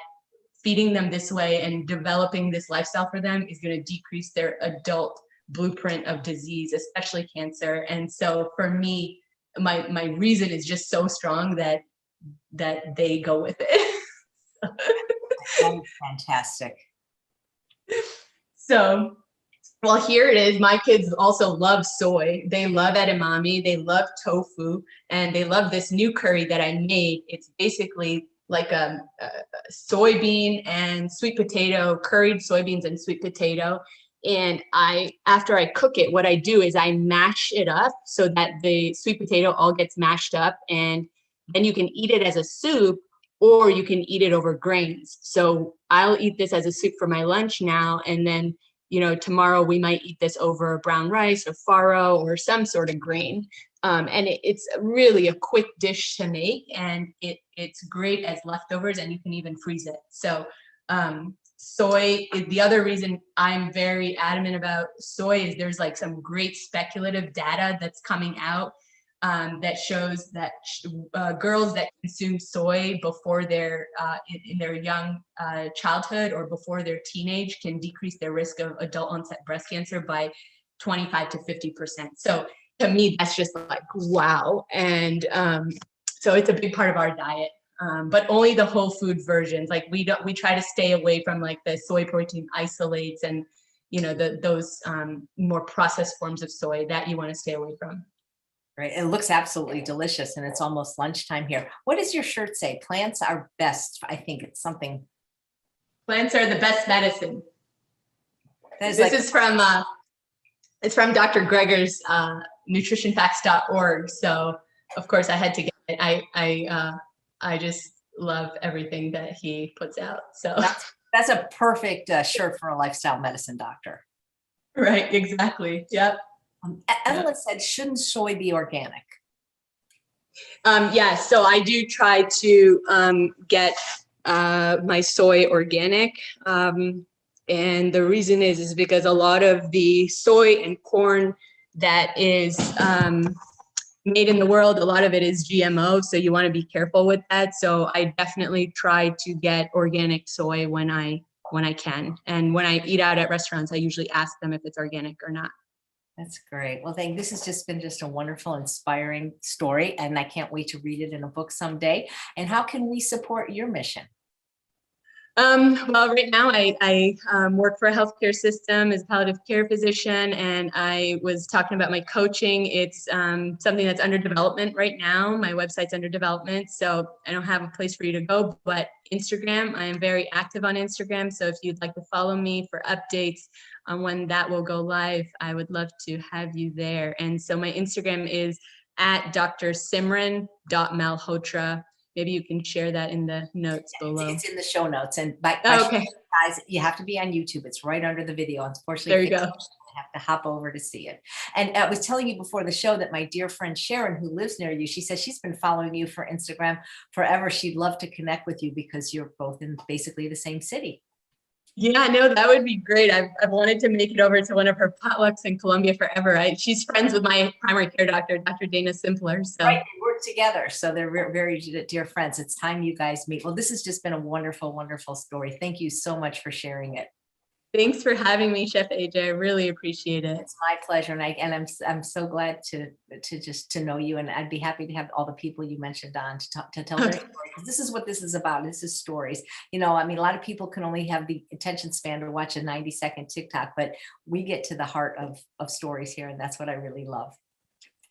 feeding them this way and developing this lifestyle for them is going to decrease their adult blueprint of disease, especially cancer. And so for me, my reason is just so strong that they go with it. That's fantastic. So, well, here it is. My kids also love soy. They love edamame. They love tofu, and they love this new curry that I made. It's basically like a soybean and sweet potato, curried soybeans and sweet potato. And after I cook it, what I do is I mash it up so that the sweet potato all gets mashed up, and then you can eat it as a soup, or you can eat it over grains. So I'll eat this as a soup for my lunch now, and then, tomorrow we might eat this over brown rice or farro or some sort of grain. And it's really a quick dish to make, and it's great as leftovers, and you can even freeze it. So soy, the other reason I'm very adamant about soy is there's like some great speculative data that's coming out that shows that girls that consume soy before their in their young childhood or before their teenage can decrease their risk of adult onset breast cancer by 25 to 50%. So to me, that's just like, wow. And so it's a big part of our diet, but only the whole food versions. Like we try to stay away from like the soy protein isolates and, those more processed forms of soy that you want to stay away from. Right. It looks absolutely delicious, and it's almost lunchtime here. What does your shirt say? Plants are best. I think it's something. Plants are the best medicine. This is from it's from Dr. Greger's nutritionfacts.org. So of course I had to get it. I just love everything that he puts out. So that's a perfect shirt for a lifestyle medicine doctor. Right. Exactly. Yep. Evelyn said, shouldn't soy be organic? Yeah, so I do try to get my soy organic. And the reason is because a lot of the soy and corn that is made in the world, a lot of it is GMO, so you want to be careful with that. So I definitely try to get organic soy when I can. And when I eat out at restaurants, I usually ask them if it's organic or not. That's great. Well, this has just been a wonderful, inspiring story, and I can't wait to read it in a book someday. And how can we support your mission? Well, right now I work for a healthcare system as a palliative care physician, and I was talking about my coaching. It's something that's under development right now. My website's under development, so I don't have a place for you to go, but Instagram, I am very active on Instagram. So if you'd like to follow me for updates on when that will go live, I would love to have you there. And so my Instagram is at Dr.Simran.Malhotra. Maybe you can share that in the notes below. It's in the show notes. And by okay. guys, you have to be on YouTube. It's right under the video. Unfortunately, there you go. I have to hop over to see it. And I was telling you before the show that my dear friend Sharon, who lives near you, she says she's been following you for Instagram forever. She'd love to connect with you because you're both in basically the same city. Yeah, no, that would be great. I've wanted to make it over to one of her potlucks in Colombia forever. She's friends with my primary care doctor, Dr. Dana Simpler. So. Right, they work together. So they're very dear friends. It's time you guys meet. Well, this has just been a wonderful, wonderful story. Thank you so much for sharing it. Thanks for having me, Chef AJ. I really appreciate it. It's my pleasure, and I'm so glad to know you, and I'd be happy to have all the people you mentioned on to tell their story, because this is what this is about. This is stories. I mean, a lot of people can only have the attention span to watch a 90-second TikTok, but we get to the heart of stories here, and that's what I really love.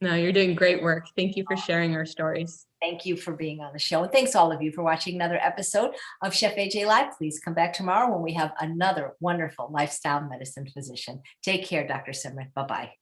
No, you're doing great work. Thank you for sharing our stories. Thank you for being on the show. And thanks all of you for watching another episode of Chef AJ Live. Please come back tomorrow when we have another wonderful lifestyle medicine physician. Take care, Dr. Simran. Bye-bye.